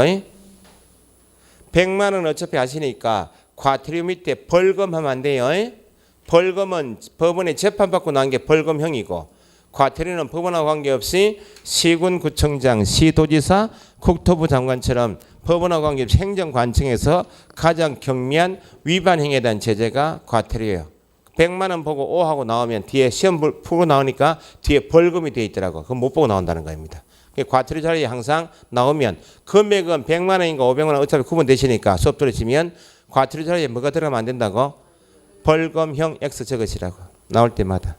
100만 원 어차피 하시니까 과태료 밑에 벌금하면 안 돼요. 벌금은 법원에 재판받고 난 게 벌금형이고 과태료는 법원하고 관계없이 시군구청장, 시도지사, 국토부 장관처럼 법원하고 관계없이 행정관청에서 가장 경미한 위반 행위에 대한 제재가 과태료예요. 100만 원 보고 오하고 나오면 뒤에 시험 보고 나오니까 뒤에 벌금이 되어 있더라고. 그건 못 보고 나온다는 겁니다. 과태료 자리에 항상 나오면 금액은 100만 원인가 500만 원 어차피 구분되시니까 수업 들으시면 과태료 자리에 뭐가 들어가면 안 된다고? 벌금형 X 적으시라고. 나올 때마다.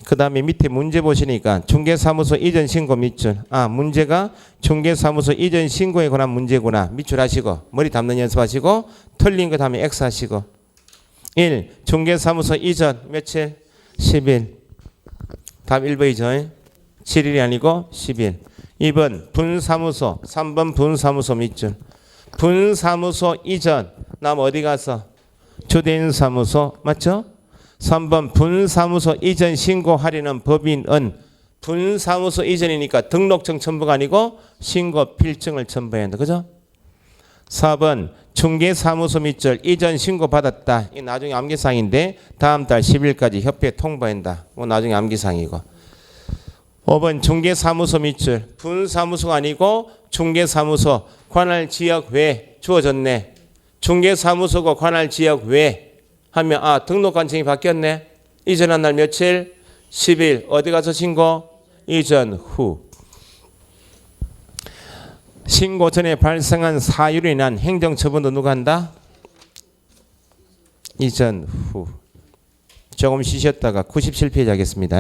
그 다음에 밑에 문제 보시니까 중개사무소 이전 신고 밑줄. 문제가 중개사무소 이전 신고에 관한 문제구나. 밑줄 하시고 머리 담는 연습하시고 틀린 거 다음에 X 하시고 1. 중개사무소 이전 며칠? 10일. 답 1번이죠. 7일이 아니고 10일. 2번 분사무소. 3번 분사무소 밑줄. 분사무소 이전. 남 어디 가서? 주된 사무소. 맞죠? 3번 분사무소 이전 신고하려는 법인은 분사무소 이전이니까 등록증 첨부가 아니고 신고 필증을 첨부해야 한다. 그죠? 4번 중개사무소 밑줄 이전 신고 받았다. 이 나중에 암기사항인데 다음 달 10일까지 협회에 통보한다. 나중에 암기사항이고. 5번 중개사무소 밑줄 분사무소가 아니고 중개사무소 관할 지역 외 주어졌네. 중개사무소고 관할 지역 외 하면 등록 관청이 바뀌었네. 이전한 날 며칠? 10일. 어디 가서 신고? 이전 후. 신고 전에 발생한 사유로 인한 행정처분도 누가 한다? 이전 후. 조금 쉬셨다가 97페이지 하겠습니다.